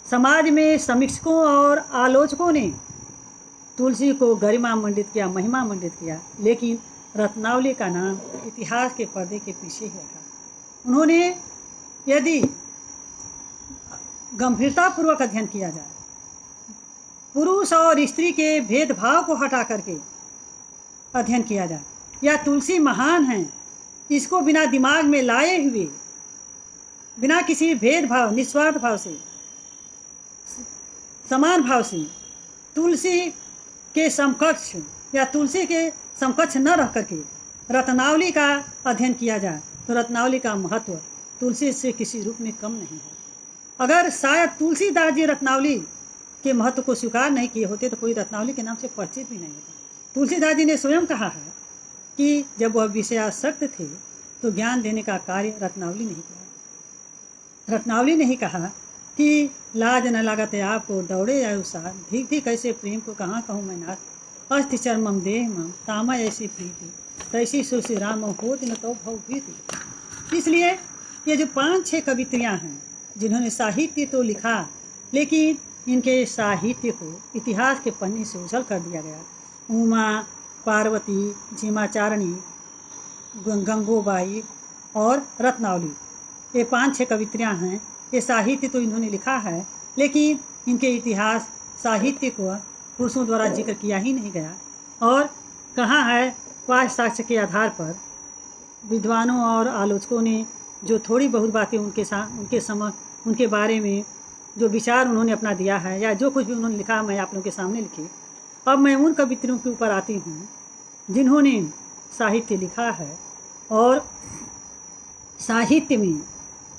[SPEAKER 2] समाज में समीक्षकों और आलोचकों ने तुलसी को गरिमा मंडित किया, महिमा मंडित किया, लेकिन रत्नावली का नाम इतिहास के पर्दे के पीछे ही रखा। उन्होंने यदि गंभीरतापूर्वक अध्ययन किया जाए, पुरुष और स्त्री के भेदभाव को हटा करके अध्ययन किया जाए, या तुलसी महान हैं इसको बिना दिमाग में लाए हुए, बिना किसी भेदभाव, निस्वार्थ भाव से, समान भाव से तुलसी के समकक्ष या तुलसी के समकक्ष न रह करके रत्नावली का अध्ययन किया जाए तो रत्नावली का महत्व तुलसी से किसी रूप में कम नहीं है। अगर शायद तुलसीदास जी रत्नावली के महत्व को स्वीकार नहीं किए होते तो कोई रत्नावली के नाम से परिचित भी नहीं होता। तुलसीदास जी ने स्वयं कहा है कि जब वह विषयासक्त थे तो ज्ञान देने का कार्य रत्नावली नहीं किया। रत्नावली ने ही कहा कि लाज न लागत आपको दौड़े आयु साथ, धिक धिक ऐसे प्रेम को कहाँ कहूँ मैं नाथ, अस्ति चर्मम देह मम तामा ऐसी प्रीति, तैसी सुश्री राम होत न तो भव प्रीति। इसलिए ये जो 5-6 कवित्रियाँ हैं जिन्होंने साहित्य तो लिखा, लेकिन इनके साहित्य को इतिहास के पन्ने से उछल कर दिया गया। उमा, पार्वती, झीमाचारणी, गंगूबाई और रत्नावली, ये 5-6 कवित्रियाँ हैं। ये साहित्य तो इन्होंने लिखा है, लेकिन इनके इतिहास साहित्य को पुरुषों द्वारा जिक्र किया ही नहीं गया। और कहाँ है, वाह साक्ष्य के आधार पर विद्वानों और आलोचकों ने जो थोड़ी बहुत बातें उनके बारे में जो विचार उन्होंने अपना दिया है, या जो कुछ भी उन्होंने लिखा मैं आप लोगों के सामने लिखी। अब मैं उन कवित्रियों के ऊपर आती हूँ जिन्होंने साहित्य लिखा है और साहित्य में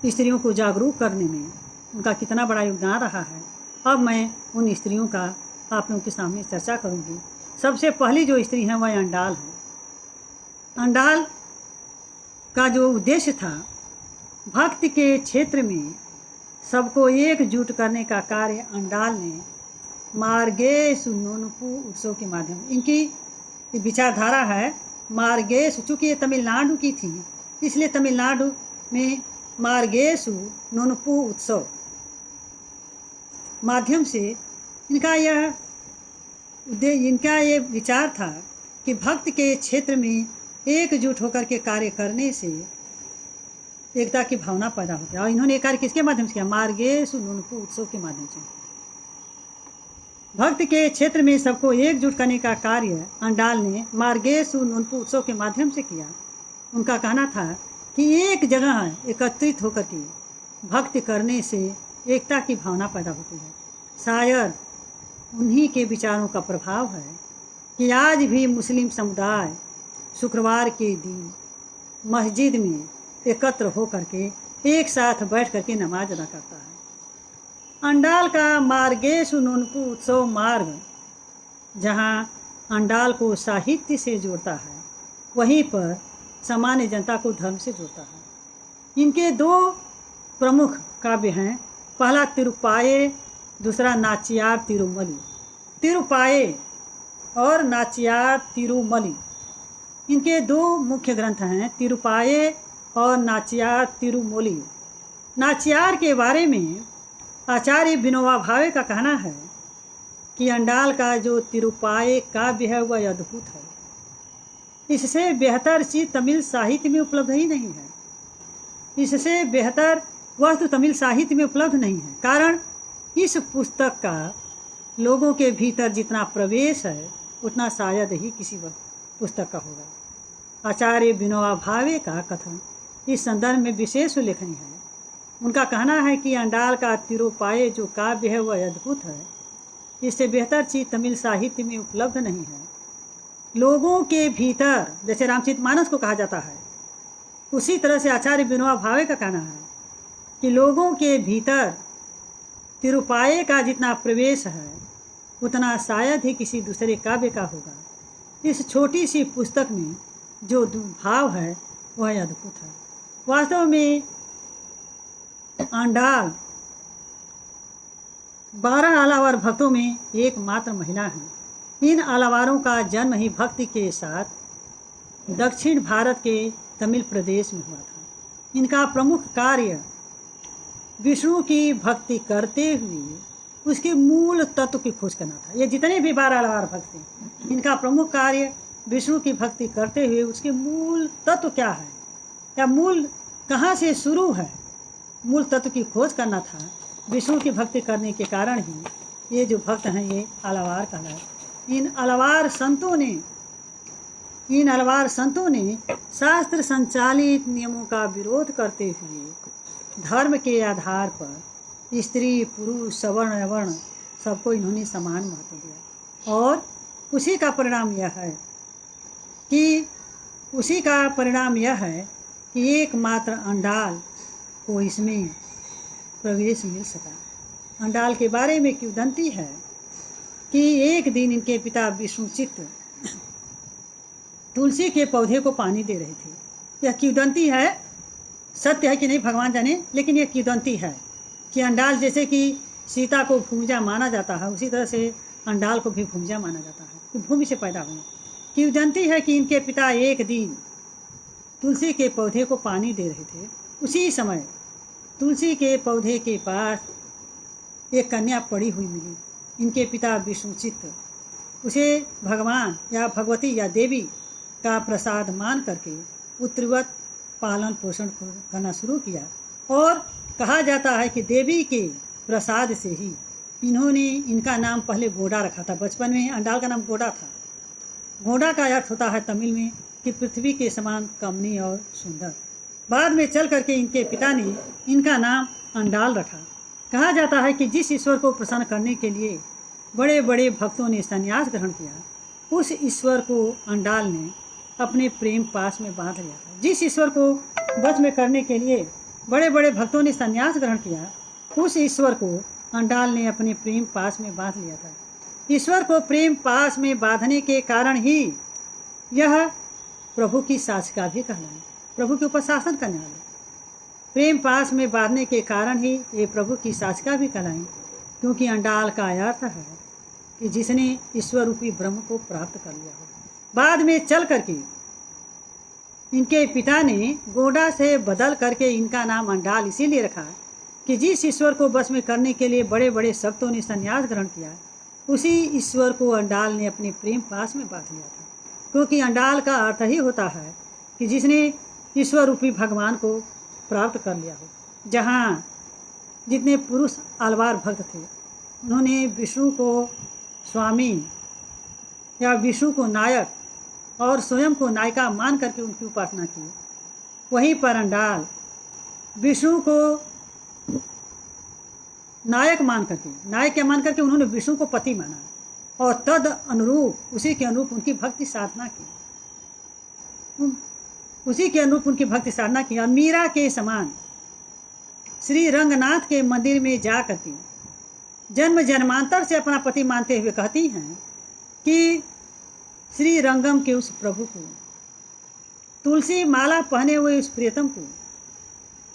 [SPEAKER 2] स्त्रियों को जागरूक करने में उनका कितना बड़ा योगदान रहा है। अब मैं उन स्त्रियों का आप लोगों के सामने चर्चा करूँगी। सबसे पहली जो स्त्री है वह अंडाल है। अंडाल का जो उद्देश्य था, भक्ति के क्षेत्र में सबको एकजुट करने का कार्य अंडाल ने मार्गेश नोनपू उत्सव के माध्यम, इनकी विचारधारा है मार्गेश, चूँकि ये तमिलनाडु की थी इसलिए तमिलनाडु में मार्गेशु नोनपू उत्सव माध्यम से इनका ये विचार था कि भक्त के क्षेत्र में एकजुट होकर के कार्य करने से एकता की भावना पैदा होती है। और इन्होंने ये कार्य किसके माध्यम से किया? मार्गेशु नोनपू उत्सव के माध्यम से। भक्त के क्षेत्र में सबको एकजुट करने का कार्य अंडाल ने मार्गेशु नोनपू उत्सव के माध्यम से किया। उनका कहना था कि एक जगह एकत्रित होकर के भक्ति करने से एकता की भावना पैदा होती है। शायद उन्हीं के विचारों का प्रभाव है कि आज भी मुस्लिम समुदाय शुक्रवार के दिन मस्जिद में एकत्र होकर के एक साथ बैठ करके नमाज अदा करता है। अंडाल का मार्गेशु नोनपू उत्सव मार्ग जहाँ अंडाल को साहित्य से जोड़ता है, वहीं पर सामान्य जनता को धर्म से जोड़ता है। इनके 2 प्रमुख काव्य हैं, पहला तिरुपाये, दूसरा नाचियार तिरुमली। तिरुपाये और नाचियार तिरुमली इनके 2 मुख्य ग्रंथ हैं, तिरुपाये और नाचियार तिरुमली। नाचियार के बारे में आचार्य विनोबा भावे का कहना है कि अंडाल का जो तिरुपाये काव्य है वह अद्भुत है। इससे बेहतर चीज़ तमिल साहित्य में उपलब्ध ही नहीं है। इससे बेहतर वस्तु तमिल साहित्य में उपलब्ध नहीं है। कारण इस पुस्तक का लोगों के भीतर जितना प्रवेश है उतना शायद ही किसी पुस्तक का होगा। आचार्य विनोबा भावे का कथन इस संदर्भ में विशेष उल्लेखनीय है। उनका कहना है कि अंडाल का तिरुपाये जो काव्य है वह अद्भुत है। इससे बेहतर चीज़ तमिल साहित्य में उपलब्ध नहीं है। लोगों के भीतर जैसे रामचरितमानस को कहा जाता है, उसी तरह से आचार्य विनोबा भावे का कहना है कि लोगों के भीतर तिरुपाये का जितना प्रवेश है उतना शायद ही किसी दूसरे काव्य का होगा। इस छोटी सी पुस्तक में जो भाव है वह अद्भुत है। वास्तव में अंडाल 12 आलावार भक्तों में एकमात्र महिला हैं। इन आलावारों का जन्म ही भक्ति के साथ दक्षिण भारत के तमिल प्रदेश में हुआ था। इनका प्रमुख कार्य विष्णु की भक्ति करते हुए उसके मूल तत्व की खोज करना था। ये जितने भी 12 आलावार भक्त हैं, इनका प्रमुख कार्य विष्णु की भक्ति करते हुए उसके मूल तत्व क्या है या मूल कहाँ से शुरू है, मूल तत्व की खोज करना था। विष्णु की भक्ति करने के कारण ही ये जो भक्त हैं ये आलावार कहलाए। इन आलावार संतों ने शास्त्र संचालित नियमों का विरोध करते हुए धर्म के आधार पर स्त्री पुरुष सवर्ण अवर्ण सबको इन्होंने समान महत्व दिया। और उसी का परिणाम यह है कि एकमात्र अंडाल को इसमें प्रवेश मिल सका। अंडाल के बारे में किंवदंती है कि एक दिन इनके पिता विष्णुचित्त तुलसी के पौधे को पानी दे रहे थे। यह किंवदंती है, सत्य है कि नहीं भगवान जाने, लेकिन यह किंवदंती है कि अंडाल जैसे कि सीता को भूमिजा माना जाता है उसी तरह से अंडाल को भी भूमिजा माना जाता है कि भूमि से पैदा हुए। किंवदंती है कि इनके पिता एक दिन तुलसी के पौधे को पानी दे रहे थे उसी समय तुलसी के पौधे के पास एक कन्या पड़ी हुई मिली। इनके पिता विष्णुचित्त उसे भगवान या भगवती या देवी का प्रसाद मान करके पुत्रवत पालन पोषण करना शुरू किया। और कहा जाता है कि देवी के प्रसाद से ही इन्होंने इनका नाम पहले गोडा रखा था। बचपन में अंडाल का नाम गोडा था। गोडा का अर्थ होता है तमिल में कि पृथ्वी के समान कमनी और सुंदर। बाद में चल करके इनके पिता ने इनका नाम अंडाल रखा। कहा जाता है कि जिस ईश्वर को प्रसन्न करने के लिए बड़े बड़े भक्तों ने संन्यास ग्रहण किया, उस ईश्वर को अंडाल ने अपने प्रेम पास में बांध लिया था। जिस ईश्वर को वश में करने के लिए बड़े बड़े भक्तों ने संन्यास ग्रहण किया, उस ईश्वर को अंडाल ने अपने प्रेम पास में बांध लिया था। ईश्वर को प्रेम पास में बांधने के कारण ही यह प्रभु की साचिका भी कहलाए, प्रभु के ऊपर शासन करने वाले। प्रेम पास में बांधने के कारण ही ये प्रभु की साचिका भी कहलाएं, क्योंकि अंडाल का अर्थ है कि जिसने ईश्वर रूपी ब्रह्म को प्राप्त कर लिया हो। बाद में चल करके इनके पिता ने गोडा से बदल करके इनका नाम अंडाल इसीलिए रखा कि जिस ईश्वर को बस में करने के लिए बड़े बड़े शक्तों ने संन्यास ग्रहण किया, उसी ईश्वर को अंडाल ने अपने प्रेम पास में बांध लिया था। क्योंकि अंडाल का अर्थ ही होता है कि जिसने ईश्वर रूपी भगवान को प्राप्त कर लिया हो। जहाँ जितने पुरुष आलवार भक्त थे, उन्होंने विष्णु को स्वामी या विष्णु को नायक और स्वयं को नायिका मान करके उनकी उपासना की। वहीं पर अंडाल विष्णु को नायक मान करके उन्होंने विष्णु को पति माना और तद अनुरूप उसी के अनुरूप उनकी भक्ति साधना की। और मीरा के समान श्री रंगनाथ के मंदिर में जा करके जन्म जन्मांतर से अपना पति मानते हुए कहती हैं कि श्री रंगम के उस प्रभु को, तुलसी माला पहने हुए उस प्रियतम को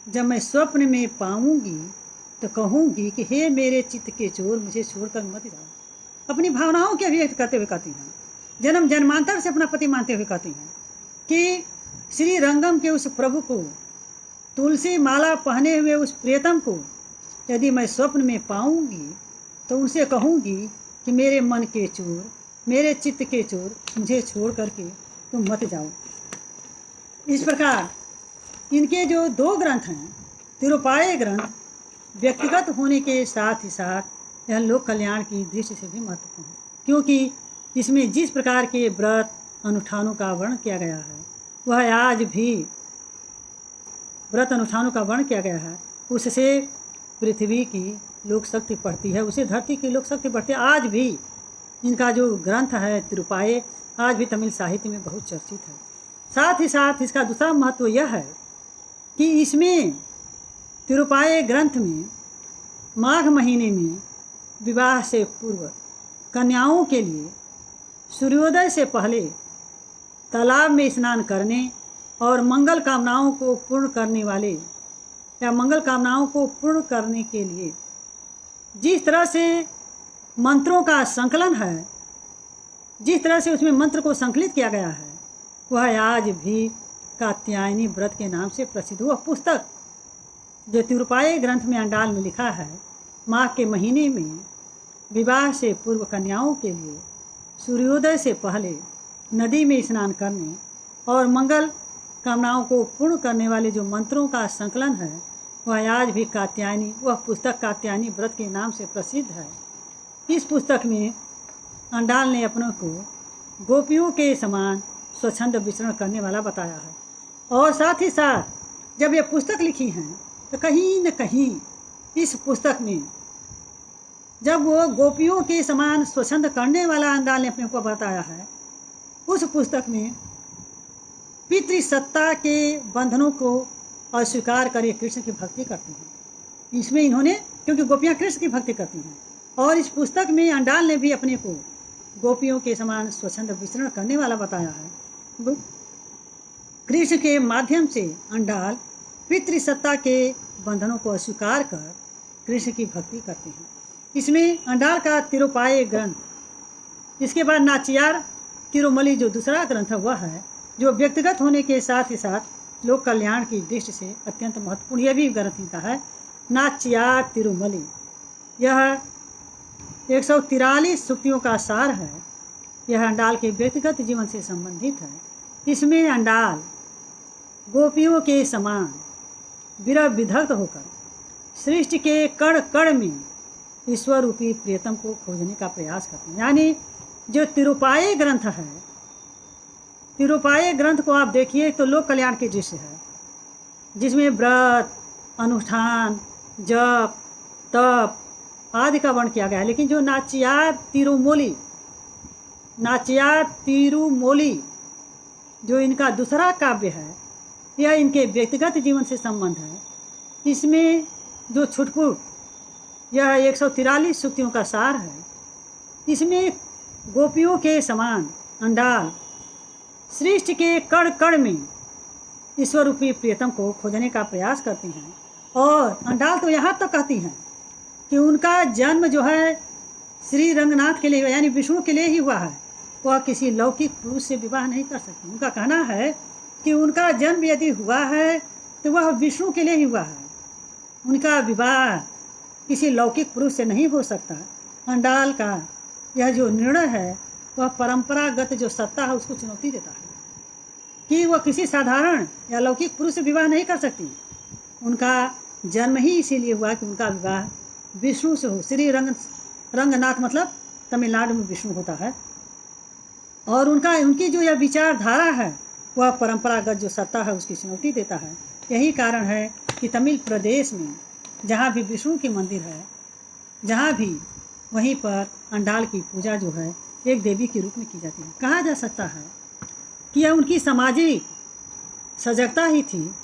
[SPEAKER 2] जब मैं स्वप्न में पाऊंगी तो कहूंगी कि हे मेरे चित्त के चोर, मुझे छोड़कर मत जाओ। अपनी भावनाओं के अभिव्यक्त करते हुए कहती हैं, जन्म जन्मांतर से अपना पति मानते हुए कहती हैं कि श्री रंगम के उस प्रभु को, तुलसी माला पहने हुए उस प्रियतम को यदि मैं स्वप्न में पाऊंगी तो उनसे कहूंगी कि मेरे मन के चोर, मेरे चित्त के चोर, मुझे छोड़ करके तुम मत जाओ। इस प्रकार इनके जो 2 ग्रंथ हैं, तिरुपाय ग्रंथ व्यक्तिगत होने के साथ ही साथ यह लोक कल्याण की दृष्टि से भी महत्वपूर्ण है, क्योंकि इसमें जिस प्रकार के व्रत अनुष्ठानों का वर्णन किया गया है, वह आज भी व्रत अनुष्ठानों का वर्णन किया गया है, उससे पृथ्वी की लोक शक्ति बढ़ती है, उसे धरती की लोक शक्ति बढ़ती है। आज भी इनका जो ग्रंथ है तिरुपाय, आज भी तमिल साहित्य में बहुत चर्चित है। साथ ही साथ इसका दूसरा महत्व यह है कि इसमें तिरुपाय ग्रंथ में माघ महीने में विवाह से पूर्व कन्याओं के लिए सूर्योदय से पहले तालाब में स्नान करने और मंगल कामनाओं को पूर्ण करने वाले या मंगल कामनाओं को पूर्ण करने के लिए जिस तरह से मंत्रों का संकलन है, जिस तरह से उसमें मंत्र को संकलित किया गया है, वह आज भी कात्यायनी व्रत के नाम से प्रसिद्ध। वह पुस्तक जो तिरुपाय ग्रंथ में अंडाल में लिखा है, माघ के महीने में विवाह से पूर्व कन्याओं के लिए सूर्योदय से पहले नदी में स्नान करने और मंगल कामनाओं को पूर्ण करने वाले जो मंत्रों का संकलन है, वह आज भी कात्यायनी, वह पुस्तक कात्यायनी व्रत के नाम से प्रसिद्ध है। इस पुस्तक में अंडाल ने अपनों को गोपियों के समान स्वच्छंद विचरण करने वाला बताया है। और साथ ही साथ जब ये पुस्तक लिखी हैं तो कहीं न कहीं इस पुस्तक में जब वो गोपियों के समान स्वच्छंद करने वाला अंडाल ने अपने को बताया है, उस पुस्तक में पितृसत्ता के बंधनों को अस्वीकार कर कृष्ण की भक्ति करती हैं। इसमें इन्होंने, क्योंकि गोपियाँ कृष्ण की भक्ति करती हैं, और इस पुस्तक में अंडाल ने भी अपने को गोपियों के समान स्वच्छंद विचरण करने वाला बताया है। कृष्ण के माध्यम से अंडाल पितृसत्ता के बंधनों को अस्वीकार कर कृष्ण की भक्ति करते हैं। इसमें अंडाल का तिरुपाय ग्रंथ, इसके बाद नाचियार तिरुमली जो दूसरा ग्रंथ है, वह है जो व्यक्तिगत होने के साथ ही साथ लोक कल्याण की दृष्टि से अत्यंत महत्वपूर्ण, यह भी ग्रंथ इनका है, नाच्यार तिरुमली। यह 143 सूक्तियों का सार है। यह अंडाल के व्यक्तिगत जीवन से संबंधित है। इसमें अंडाल गोपियों के समान विरह विधक्त होकर सृष्टि के कण कण में ईश्वर रूपी प्रियतम को खोजने का प्रयास करते हैं। यानी जो तिरुपाय ग्रंथ है, तिरुपाय ग्रंथ को आप देखिए तो लोक कल्याण की दृष्टि है, जिसमें व्रत, अनुष्ठान, जप, तप आदि का वर्णन किया गया है। लेकिन जो नाच्यार तिरुमोली जो इनका दूसरा काव्य है, यह इनके व्यक्तिगत जीवन से संबंध है। इसमें जो छुटपुट, यह 143 सूक्तियों का सार है। इसमें गोपियों के समान अंडाल सृष्टि के कण कण में ईश्वर रूपी प्रियतम को खोजने का प्रयास करती हैं। और अंडाल तो यहाँ तक कहती हैं कि उनका जन्म जो है श्री रंगनाथ के लिए, यानी विष्णु के लिए ही हुआ है। वह किसी लौकिक पुरुष से विवाह नहीं कर सकती। उनका कहना है कि उनका जन्म यदि हुआ है तो वह विष्णु के लिए ही हुआ है। उनका विवाह किसी लौकिक पुरुष से नहीं हो सकता। अंडाल का यह जो निर्णय है वह परंपरागत जो सत्ता है उसको चुनौती देता है कि वह किसी साधारण या लौकिक पुरुष से विवाह नहीं कर सकती। उनका जन्म ही इसीलिए हुआ कि उनका विवाह विष्णु से हो। श्री रंगनाथ मतलब तमिलनाडु में विष्णु होता है। और उनकी जो यह विचारधारा है वह परंपरागत जो सत्ता है उसकी चुनौती देता है। यही कारण है कि तमिल प्रदेश में जहाँ भी विष्णु की मंदिर है, जहाँ भी, वहीं पर अंडाल की पूजा जो है एक देवी के रूप में की जाती है। कहा जा सकता है कि यह उनकी सामाजिक सजगता ही थी,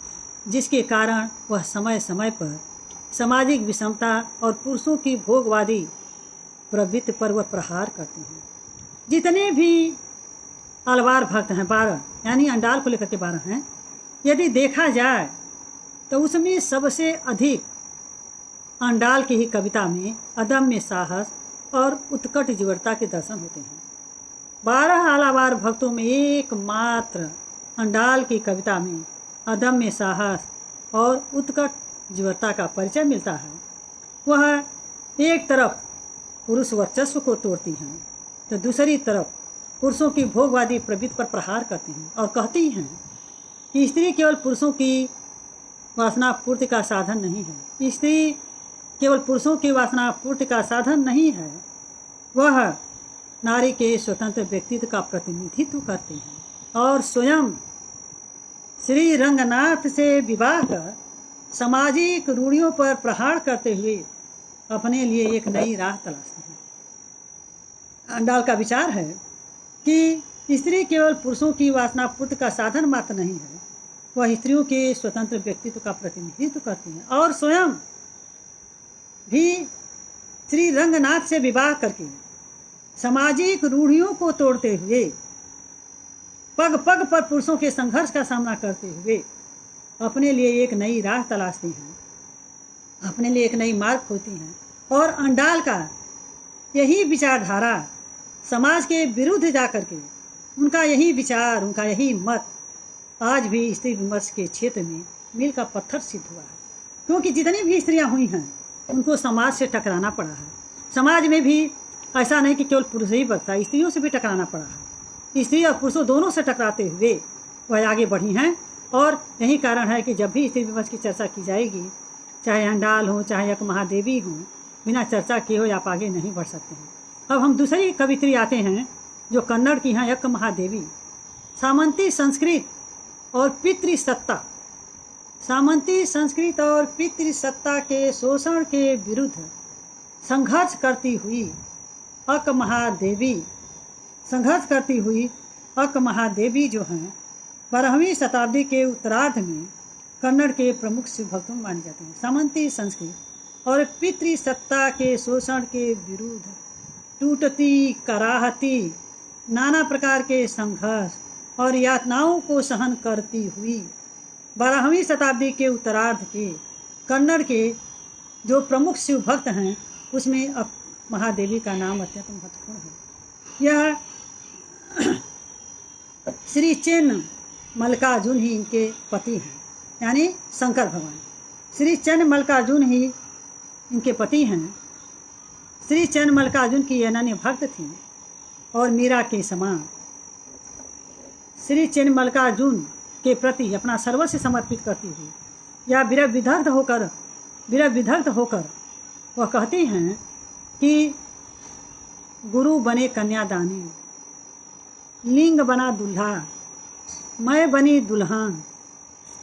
[SPEAKER 2] जिसके कारण वह समय समय पर सामाजिक विषमता और पुरुषों की भोगवादी प्रवृत्ति पर वह प्रहार करती हैं। जितने भी अलवार भक्त हैं, 12, यानी अंडाल को लेकर के 12 हैं, यदि देखा जाए तो उसमें सबसे अधिक अंडाल की ही कविता में अदम्य साहस और उत्कट जीवरता के दर्शन होते हैं। 12 आलावार भक्तों में एकमात्र अंडाल की कविता में अदम्य साहस और उत्कट जीवरता का परिचय मिलता है। वह एक तरफ पुरुष वर्चस्व को तोड़ती हैं तो दूसरी तरफ पुरुषों की भोगवादी प्रवृत्ति पर प्रहार करती हैं और कहती हैं कि स्त्री केवल पुरुषों की वासना पूर्ति का साधन नहीं है। स्त्री केवल पुरुषों की वासना पूर्ति का साधन नहीं है, वह नारी के स्वतंत्र व्यक्तित्व का प्रतिनिधित्व करती हैं और स्वयं श्री रंगनाथ से विवाह कर सामाजिक रूढ़ियों पर प्रहार करते हुए अपने लिए एक नई राह तलाशती हैं। अंडाल का विचार है कि स्त्री केवल पुरुषों की वासना पूर्ति का साधन मात्र नहीं है, वह स्त्रियों के स्वतंत्र व्यक्तित्व का प्रतिनिधित्व करती हैं और स्वयं भी श्री रंगनाथ से विवाह करके सामाजिक रूढ़ियों को तोड़ते हुए पग पग पर पुरुषों के संघर्ष का सामना करते हुए अपने लिए एक नई राह तलाशती हैं, अपने लिए एक नई मार्ग खोजती हैं। और अंडाल का यही विचारधारा समाज के विरुद्ध जाकर के उनका यही विचार, उनका यही मत आज भी स्त्री विमर्श के क्षेत्र में मील का पत्थर सिद्ध हुआ है। क्योंकि जितनी भी स्त्रियां हुई हैं उनको समाज से टकराना पड़ा है। समाज में भी ऐसा नहीं कि केवल पुरुष ही बचता, स्त्रियों से भी टकराना पड़ा है। स्त्री और पुरुषों दोनों से टकराते हुए वह आगे बढ़ी हैं। और यही कारण है कि जब भी स्त्री विमर्श की चर्चा की जाएगी, चाहे अंडाल हो चाहे यक महादेवी हो, बिना चर्चा किए हुए आप आगे नहीं बढ़ सकते हैं। अब हम दूसरी कवित्री आते हैं जो कन्नड़ की हैं, यक महादेवी। सामंती संस्कृत और पितृसत्ता, सामंती संस्कृत और पितृसत्ता के शोषण के विरुद्ध संघर्ष करती हुई अक महादेवी जो हैं 12वीं शताब्दी के उत्तरार्ध में कन्नड़ के प्रमुख शिव भक्तों माने जाते हैं। सामंती संस्कृत और पितृसत्ता के शोषण के विरुद्ध टूटती कराहती नाना प्रकार के संघर्ष और यातनाओं को सहन करती हुई 12वीं शताब्दी के उत्तरार्ध के कन्नड़ के जो प्रमुख शिव भक्त हैं उसमें अब महादेवी का नाम अत्यंत महत्वपूर्ण है। यह श्री चेन्न मल्लिकार्जुन ही इनके पति हैं, यानी शंकर भगवान। श्री चंद्र मल्लिकार्जुन ही इनके पति हैं। श्री चंद्र मल्लिकार्जुन की अनन्य भक्त थी और मीरा के समान श्री चंद्र मल्लिकार्जुन के प्रति अपना सर्वस्व समर्पित करती हुई या विरह विधग्ध होकर वह कहती हैं कि गुरु बने कन्यादानी, लिंग बना दूल्हा, मैं बनी दुल्हन,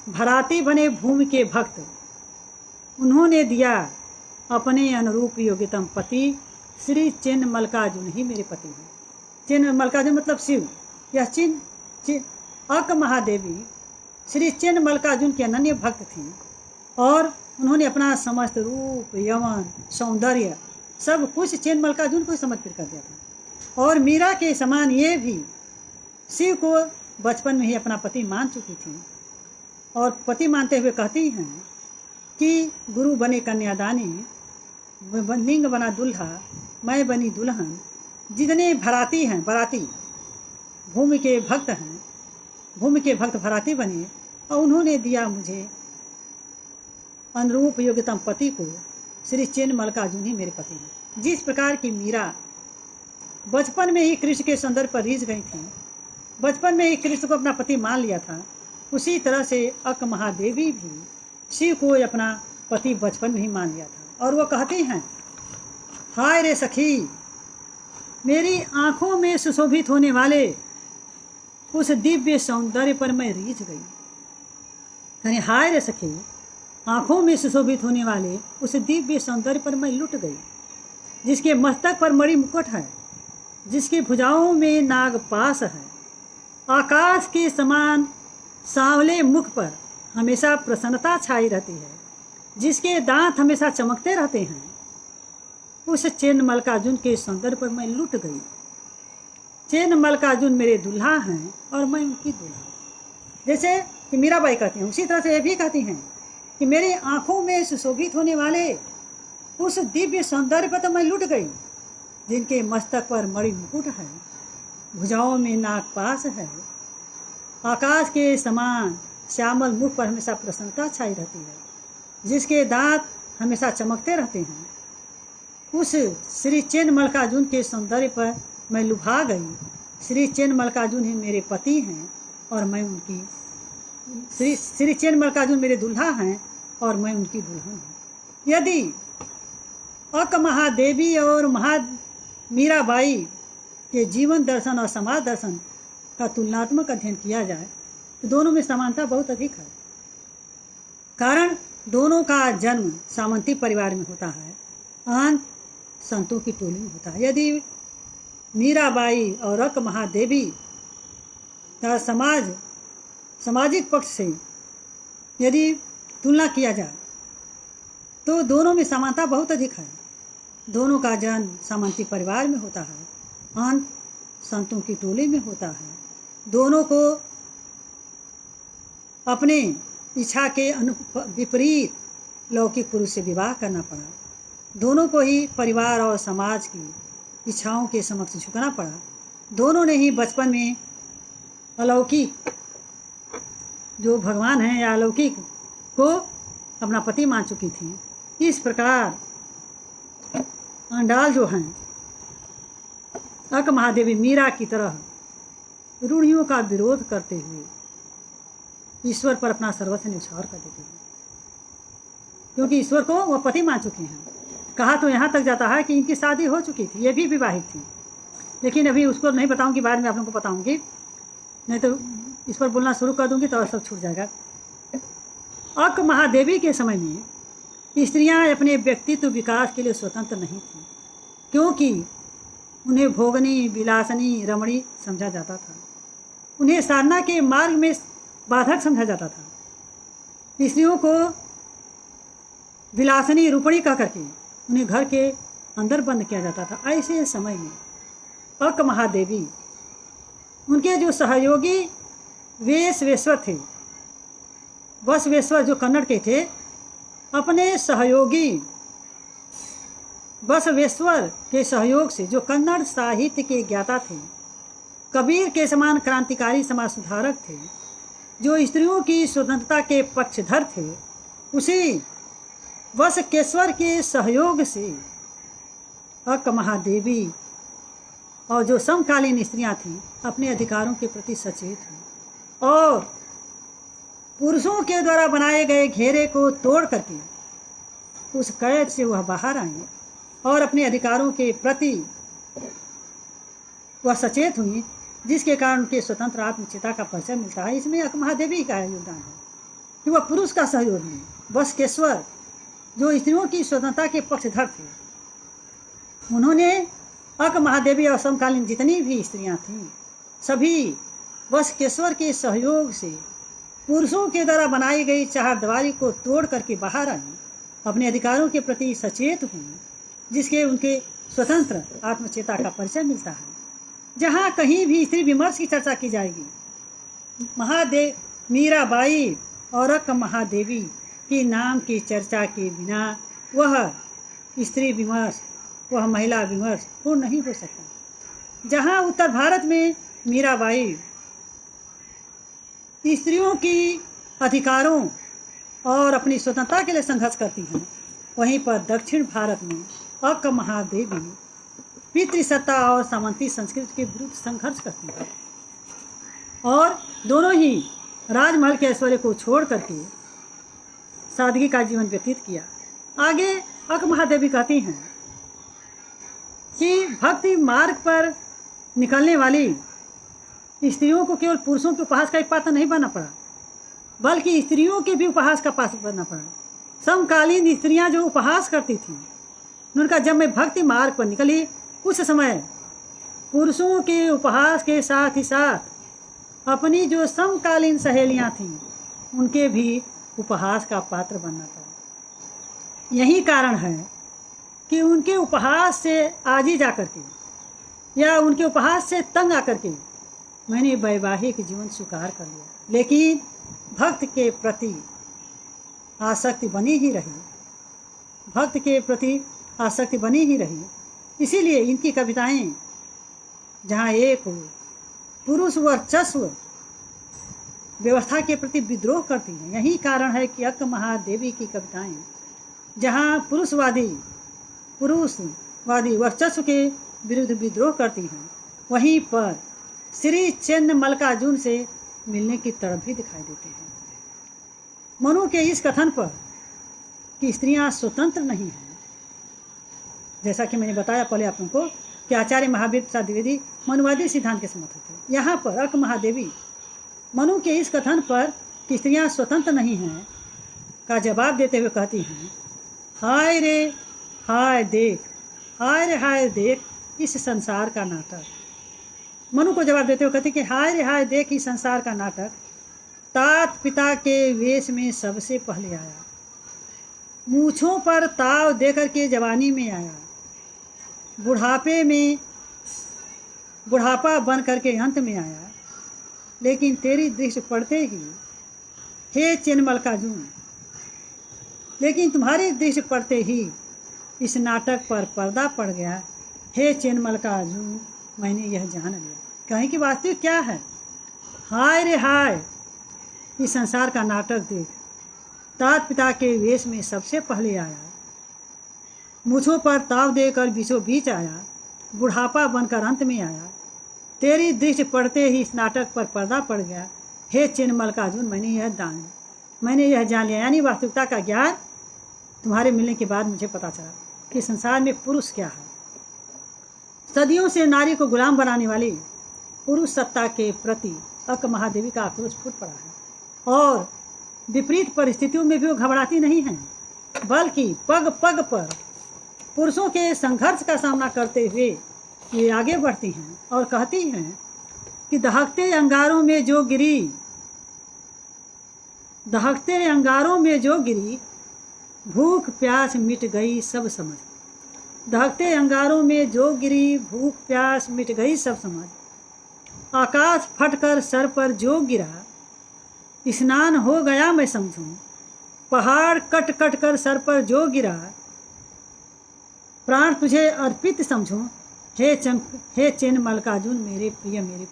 [SPEAKER 2] भराती बने भूमि के भक्त, उन्होंने दिया अपने अनुरूप योग्यतम पति, श्री चिन्ह मल्लिकार्जुन ही मेरे पति हैं। चिन्ह मल्लिकार्जुन मतलब शिव। यह चिन्ह अक महादेवी श्री चिन्ह मल्लिकार्जुन की अनन्य भक्त थीं और उन्होंने अपना समस्त रूप, यौवन, सौंदर्य सब कुछ चिन्ह मल्लिकार्जुन को समर्पित कर दिया था। और मीरा के समान ये भी शिव को बचपन में ही अपना पति मान चुकी थी और पति मानते हुए कहती हैं कि गुरु बने कन्यादानी, लिंग बना दूल्हा, मैं बनी दुल्हन, जितने भराती हैं, भराती भूमि के भक्त हैं, भूमि के भक्त भराती बने और उन्होंने दिया मुझे अनुरूप योग्यतम पति को, श्री चिन्ह मल्लिकार्जुन ही मेरे पति हैं। जिस प्रकार की मीरा बचपन में ही कृष्ण के सौंदर्य पर रीझ गई थी, बचपन में ही कृष्ण को अपना पति मान लिया था, उसी तरह से अक महादेवी भी शिव को अपना पति बचपन में ही मान लिया था। और वो कहती हैं, हाय रे सखी, मेरी आँखों में सुशोभित होने वाले उस दिव्य सौंदर्य पर मैं रीझ गई। यानी हाय रे सखी, आँखों में सुशोभित होने वाले उस दिव्य सौंदर्य पर मैं लुट गई, जिसके मस्तक पर मणि मुकुट है, जिसकी भुजाओं में नागपाश है, आकाश के समान सांवले मुख पर हमेशा प्रसन्नता छाई रहती है, जिसके दांत हमेशा चमकते रहते हैं, उस चिन्ह मल्लिकार्जुन के सौंदर्य पर मैं लुट गई। चिन्ह मल्लिकार्जुन मेरे दुल्हा हैं और मैं उनकी दुल्हा। जैसे कि मीराबाई कहती हैं, उसी तरह से ये भी कहती हैं कि मेरी आँखों में सुशोभित होने वाले उस दिव्य सौंदर्य पर तो मैं लुट गई, जिनके मस्तक पर मणि मुकुट है, भुजाओं में नागपाश है, आकाश के समान श्यामल मुख पर हमेशा प्रसन्नता छाई रहती है, जिसके दांत हमेशा चमकते रहते हैं, उस श्री चिन्ह मल्लिकार्जुन के सौंदर्य पर मैं लुभा गई। श्री चिन्ह मल्लिकार्जुन ही मेरे पति हैं और मैं उनकी श्री चिन्ह मल्लिकार्जुन मेरे दुल्हा हैं और मैं उनकी दुल्हन हूँ। यदि अक महादेवी और मीराबाई के जीवन दर्शन और समाज दर्शन का तुलनात्मक अध्ययन किया जाए तो दोनों में समानता बहुत अधिक है। कारण दोनों का जन्म सामंती परिवार में होता है, अंत संतों की टोली में होता है। यदि मीराबाई और अक महादेवी का सामाजिक पक्ष से यदि तुलना किया जाए तो दोनों में समानता बहुत अधिक है। दोनों का जन्म सामंती परिवार में होता है, अंत संतों की टोली में होता है। दोनों को अपने इच्छा के विपरीत लौकिक पुरुष से विवाह करना पड़ा। दोनों को ही परिवार और समाज की इच्छाओं के समक्ष झुकना पड़ा। दोनों ने ही बचपन में अलौकिक जो भगवान हैं या अलौकिक को अपना पति मान चुकी थी। इस प्रकार अंडाल जो हैं अक महादेवी मीरा की तरह रूढ़ियों का विरोध करते हुए ईश्वर पर अपना सर्वस्व न्यौछावर कर देते हैं, क्योंकि ईश्वर को वह पति मान चुकी हैं। कहा तो यहाँ तक जाता है कि इनकी शादी हो चुकी थी, ये भी विवाहित थी, लेकिन अभी उसको नहीं बताऊंगी, बाद में आप लोगों को बताऊंगी, नहीं तो इस पर बोलना शुरू कर दूंगी तो सब छूट जाएगा। अक महादेवी के समय में स्त्रियां अपने व्यक्तित्व विकास के लिए स्वतंत्र नहीं थीं, क्योंकि उन्हें भोगनी, विलासनी, रमणी समझा जाता था। उन्हें साधना के मार्ग में बाधक समझा जाता था। स्त्रियों को विलासनी, रूपणी कह करके उन्हें घर के अंदर बंद किया जाता था। ऐसे समय में अक महादेवी, उनके जो सहयोगी वेश्वर थे, बसवेश्वर जो कन्नड़ के थे, अपने सहयोगी बसवेश्वर के सहयोग से जो कन्नड़ साहित्य के ज्ञाता थे, कबीर के समान क्रांतिकारी समाज सुधारक थे, जो स्त्रियों की स्वतंत्रता के पक्षधर थे, उसी बसकेश्वर के सहयोग से अक्क महादेवी और जो समकालीन स्त्रियां थीं अपने अधिकारों के प्रति सचेत हुई और पुरुषों के द्वारा बनाए गए घेरे को तोड़ करके उस कैद से वह बाहर आए और अपने अधिकारों के प्रति वह सचेत हुई, जिसके कारण उनके स्वतंत्र आत्मचिता का परिचय मिलता है। इसमें अक्क महादेवी का योगदान है कि वह पुरुष का सहयोग नहीं, बसकेश्वर जो स्त्रियों की स्वतंत्रता के पक्षधर थे, उन्होंने अक्क महादेवी और समकालीन जितनी भी स्त्रियां थीं सभी बसकेश्वर के सहयोग से पुरुषों के द्वारा बनाई गई चारदीवारी को तोड़ करके बाहर आई, अपने अधिकारों के प्रति सचेत हुई, जिसके उनके स्वतंत्र आत्मचेता का परिचय मिलता है। जहाँ कहीं भी स्त्री विमर्श की चर्चा की जाएगी, मीराबाई और अक्क महादेवी के नाम की चर्चा के बिना वह स्त्री विमर्श, वह महिला विमर्श पूर्ण नहीं हो सकता। जहाँ उत्तर भारत में मीराबाई स्त्रियों की अधिकारों और अपनी स्वतंत्रता के लिए संघर्ष करती हैं, वहीं पर दक्षिण भारत में अक्क महादेवी पितृसत्ता और सामंती संस्कृति के विरुद्ध संघर्ष करती है और दोनों ही राजमहल के ऐश्वर्य को छोड़ करके सादगी का जीवन व्यतीत किया। आगे अक्क महादेवी कहती हैं कि भक्ति मार्ग पर निकलने वाली स्त्रियों को केवल पुरुषों के उपहास का ही पात्र नहीं बनना पड़ा, बल्कि स्त्रियों के भी उपहास का पात्र बनना पड़ा। समकालीन स्त्रियां जो उपहास करती थीं, उनका जब मैं भक्ति मार्ग पर निकली, उस समय पुरुषों के उपहास के साथ ही साथ अपनी जो समकालीन सहेलियां थीं उनके भी उपहास का पात्र बनना पड़ा। यही कारण है कि उनके उपहास से आजी जा कर के या उनके उपहास से तंग आकर के मैंने वैवाहिक जीवन स्वीकार कर लिया, लेकिन भक्त के प्रति आसक्ति बनी ही रही, भक्त के प्रति आसक्ति बनी ही रही। इसीलिए इनकी कविताएं जहाँ एक पुरुष वर्चस्व व्यवस्था के प्रति विद्रोह करती हैं, यही कारण है कि अक्क महादेवी की कविताएं जहाँ पुरुषवादी वर्चस्व के विरुद्ध विद्रोह करती हैं, वहीं पर श्री चेन्न मल्लिकार्जुन से मिलने की तड़प भी दिखाई देती है। मनु के इस कथन पर कि स्त्रियां स्वतंत्र नहीं हैं, जैसा कि मैंने बताया पहले आप लोगों को कि आचार्य महावीर प्रसाद द्विवेदी मनुवादी सिद्धांत के समर्थक थे। यहाँ पर अक्क महादेवी मनु के इस कथन पर कि स्त्रियां स्वतंत्र नहीं हैं का जवाब देते हुए कहती हैं, हाय रे हाय देख, हाय रे हाय देख इस संसार का नाटक। मनु को जवाब देते हुए कहती कि हाय रे हाय देख इस संसार का नाटक, तात पिता के वेश में सबसे पहले आया, मूछों पर ताव देकर के जवानी में आया, बुढ़ापे में बुढ़ापा बन करके अंत में आया, लेकिन तेरी दृष्टि पड़ते ही हे चेन्न मल्लिकार्जुन, लेकिन तुम्हारी दृष्टि पड़ते ही इस नाटक पर पर्दा पड़ गया। हे चेन्न मल्लिकार्जुन, मैंने यह जान लिया कहीं कि वास्तविक क्या है। हाय रे हाय इस संसार का नाटक देख, तात पिता के वेश में सबसे पहले आया, मूछों पर ताव देकर बीचों बीच आया, बुढ़ापा बनकर अंत में आया, तेरी दृष्टि पड़ते ही इस नाटक पर पर्दा पड़ गया। हे चेन्न मल्लिकार्जुन, मैंने यह जान लिया, यानी वास्तविकता का ज्ञान तुम्हारे मिलने के बाद मुझे पता चला कि संसार में पुरुष क्या है। सदियों से नारी को गुलाम बनाने वाली पुरुष सत्ता के प्रति अक्क महादेवी का आक्रोश फूट पड़ा है और विपरीत परिस्थितियों में भी वो घबराती नहीं हैं, बल्कि पग पग पर पुरुषों के संघर्ष का सामना करते हुए ये आगे बढ़ती हैं और कहती हैं कि दहकते अंगारों में जो गिरी, भूख प्यास मिट गई सब समझ। दहकते अंगारों में जो गिरी, भूख प्यास मिट गई सब समझ। आकाश फटकर सर पर जो गिरा, स्नान हो गया मैं समझूं। पहाड़ कट कट कर सर पर जो गिरा, प्राण तुझे अर्पित समझूं। हे चेन्न मल्लिकार्जुन, मेरे प्रिय मेरे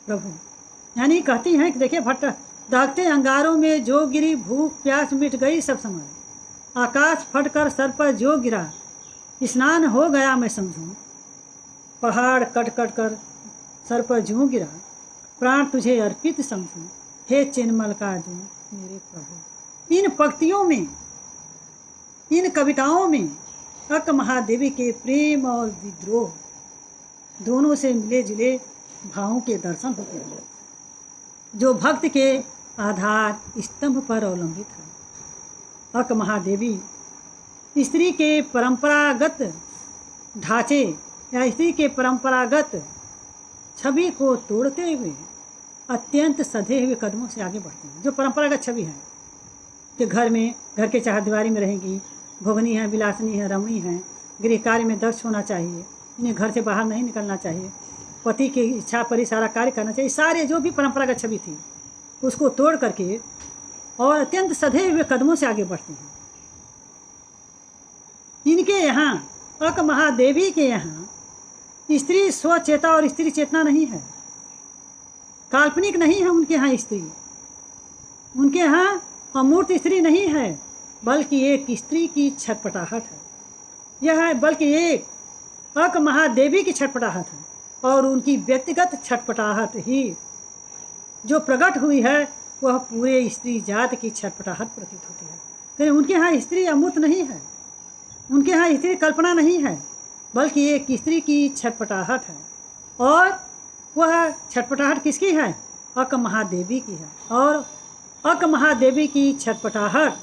[SPEAKER 2] प्रभु। यानी कहती हैं कि देखिए दहकते अंगारों में जो गिरी, भूख प्यास मिट गई सब समय, आकाश फटकर सर पर जो गिरा, स्नान हो गया मैं समझूं, पहाड़ कट कट कर सर पर जूं गिरा, प्राण तुझे अर्पित समझूं, हे चिन्मल का जूं मेरे प्रभु। इन पंक्तियों में, इन कविताओं में अक्क महादेवी के प्रेम और विद्रोह दोनों से मिले जुले भावों के दर्शन होते हैं, जो भक्त के आधार स्तंभ पर अवलंबित है। अक्क महादेवी स्त्री के परंपरागत ढांचे या स्त्री के परंपरागत छवि को तोड़ते हुए अत्यंत सधे हुए कदमों से आगे बढ़ते हैं। जो परंपरागत छवि है कि घर में, घर के चारदीवारी में रहेंगी, भोगनी है, विलासनी है, रमणी है, गृह कार्य में दक्ष होना चाहिए, इन्हें घर से बाहर नहीं निकलना चाहिए, पति की इच्छा पर ही सारा कार्य करना चाहिए, सारे जो भी परंपरागत छवि थी उसको तोड़ करके और अत्यंत सधे हुए कदमों से आगे बढ़ते हैं। इनके यहाँ, अक्क महादेवी के यहाँ स्त्री स्वचेता और स्त्री चेतना नहीं है, काल्पनिक नहीं है उनके यहाँ स्त्री, उनके यहाँ अमूर्त स्त्री नहीं है, बल्कि एक स्त्री की छटपटाहट है। यह है बल्कि एक अक्क महादेवी की छटपटाहट है, और उनकी व्यक्तिगत छटपटाहट ही जो प्रकट हुई है वह पूरे स्त्री जात की छटपटाहट प्रतीत होती है। फिर उनके यहाँ स्त्री अमूर्त नहीं है, उनके यहाँ स्त्री कल्पना नहीं है, बल्कि एक स्त्री की छटपटाहट है, और वह छटपटाहट किसकी है? अक्क महादेवी की है। और अक्क महादेवी की छटपटाहट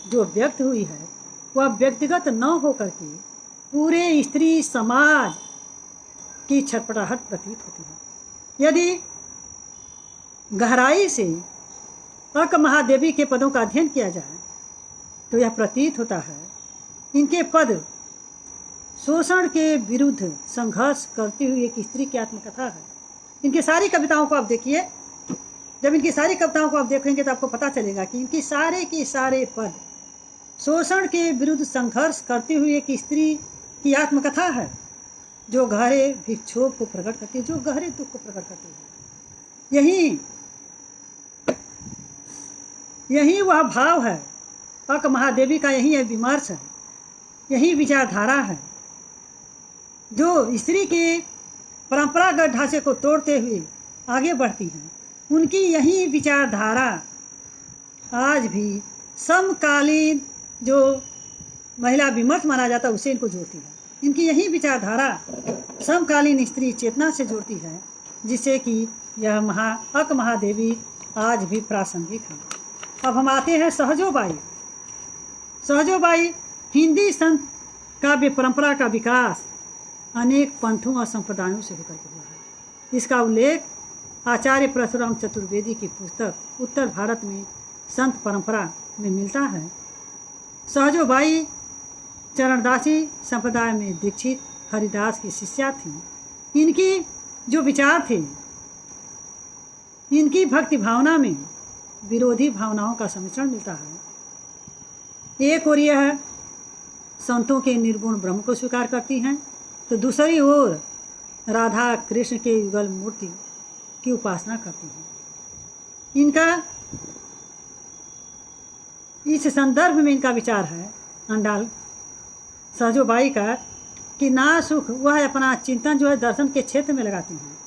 [SPEAKER 2] जो व्यक्त हुई है वह व्यक्तिगत न होकर के पूरे स्त्री समाज की छटपटाहट प्रतीत होती है। यदि गहराई से अक्क महादेवी के पदों का अध्ययन किया जाए तो यह प्रतीत होता है इनके पद शोषण के विरुद्ध संघर्ष करती हुई एक स्त्री की आत्मकथा है। इनकी सारी कविताओं को आप देखिए, जब इनकी सारी कविताओं को आप देखेंगे तो आपको पता चलेगा कि इनकी सारे के सारे पद शोषण के विरुद्ध संघर्ष करती हुई एक स्त्री की आत्मकथा है, जो गहरे विक्षोभ को प्रकट करती है, जो गहरे दुख को प्रकट करती है। यही वह भाव है, अक्क महादेवी का यही विमर्श है, यही विचारधारा है जो स्त्री के परंपरागत ढांचे को तोड़ते हुए आगे बढ़ती है। उनकी यही विचारधारा आज भी समकालीन जो महिला विमर्श माना जाता है उससे इनको जोड़ती है। इनकी यही विचारधारा समकालीन स्त्री चेतना से जोड़ती है, जिससे कि यह अक्क महादेवी आज भी प्रासंगिक है। अब हम आते हैं सहजोबाई। सहजोबाई हिंदी संत काव्य परंपरा का विकास अनेक पंथों और संप्रदायों से होकर के हुआ है। इसका उल्लेख आचार्य परशुराम चतुर्वेदी की पुस्तक उत्तर भारत में संत परंपरा में मिलता है। सहजोबाई चरणदासी संप्रदाय में दीक्षित हरिदास की शिष्या थी। इनकी जो विचार थे, इनकी भक्ति भावना में विरोधी भावनाओं का सम्मिश्रण मिलता है। एक ओर यह संतों के निर्गुण ब्रह्म को स्वीकार करती हैं, तो दूसरी ओर राधा कृष्ण के युगल मूर्ति की उपासना करती हैं। इनका इस संदर्भ में इनका विचार है अंडाल सहजोबाई का कि ना सुख वह अपना चिंतन जो है दर्शन के क्षेत्र में लगाती हैं।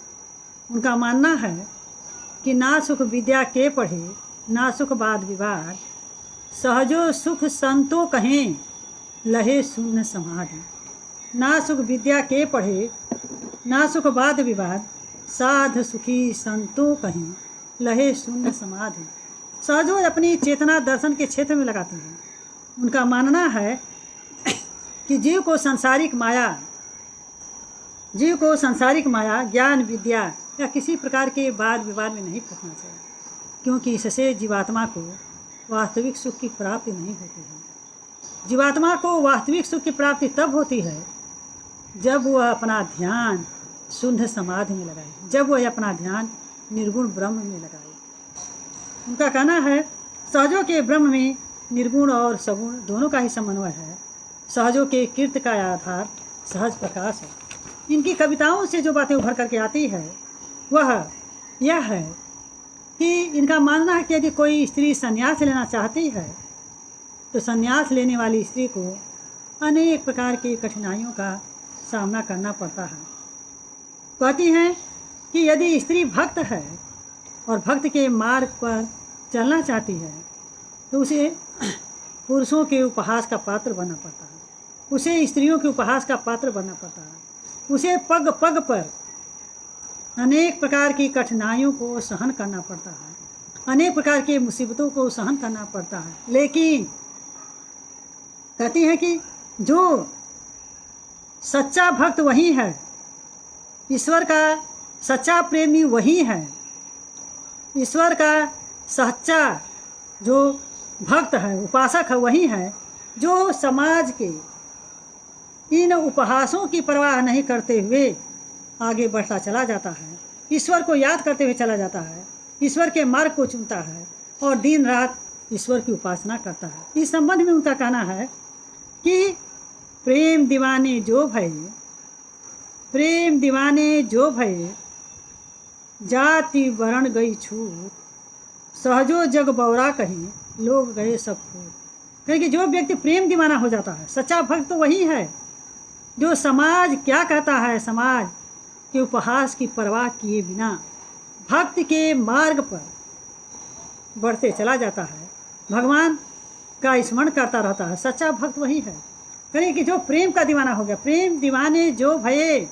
[SPEAKER 2] उनका मानना है कि ना सुख विद्या के पढ़े, ना सुख वाद विवाद, सहजो सुख संतो कहें लहे शून्य समाधि। ना सुख विद्या के पढ़े, ना सुख वाद विवाद, साध सुखी संतो कहें लहे शून्य समाधि। सहजो अपनी चेतना दर्शन के क्षेत्र में लगाती हैं। उनका मानना है कि जीव को सांसारिक माया, ज्ञान विद्या या किसी प्रकार के वाद विवाद में नहीं फंसना चाहिए, क्योंकि इससे जीवात्मा को वास्तविक सुख की प्राप्ति नहीं होती है। जीवात्मा को वास्तविक सुख की प्राप्ति तब होती है जब वह अपना ध्यान शुद्ध समाधि में लगाए, जब वह अपना ध्यान निर्गुण ब्रह्म में लगाए। उनका कहना है सहजों के ब्रह्म में निर्गुण और सगुण दोनों का ही समन्वय है। सहजों के कीर्त का आधार सहज प्रकाश है। इनकी कविताओं से जो बातें उभर करके आती है वह यह है कि इनका मानना है कि यदि कोई स्त्री संन्यास लेना चाहती है तो संन्यास लेने वाली स्त्री को अनेक प्रकार की कठिनाइयों का सामना करना पड़ता है। कहती हैं कि यदि स्त्री भक्त है और भक्त के मार्ग पर चलना चाहती है तो उसे पुरुषों के उपहास का पात्र बनना पड़ता है, उसे स्त्रियों के उपहास का पात्र बनना पड़ता है, उसे पग पग पर अनेक प्रकार की कठिनाइयों को सहन करना पड़ता है, अनेक प्रकार की मुसीबतों को सहन करना पड़ता है। लेकिन कहती है कि जो सच्चा भक्त वही है, ईश्वर का सच्चा प्रेमी वही है, ईश्वर का सच्चा जो भक्त है, उपासक है, वही है जो समाज के इन उपहासों की परवाह नहीं करते हुए आगे बढ़ता चला जाता है, ईश्वर को याद करते हुए चला जाता है, ईश्वर के मार्ग को चुनता है और दिन रात ईश्वर की उपासना करता है। इस संबंध में उनका कहना है कि प्रेम दीवाने जो भये, प्रेम दीवाने जो भये, जाति वर्ण गई छूट, सहजो जग बौरा कहीं, लोग गए सब फूट। क्योंकि जो व्यक्ति प्रेम दीवाना हो जाता है, सच्चा भक्त तो वही है जो समाज क्या कहता है, समाज के उपहास की परवाह किए बिना भक्त के मार्ग पर बढ़ते चला जाता है, भगवान का स्मरण करता रहता है। सच्चा भक्त वही है। कहें कि जो प्रेम का दीवाना हो गया, प्रेम दीवाने जो भये,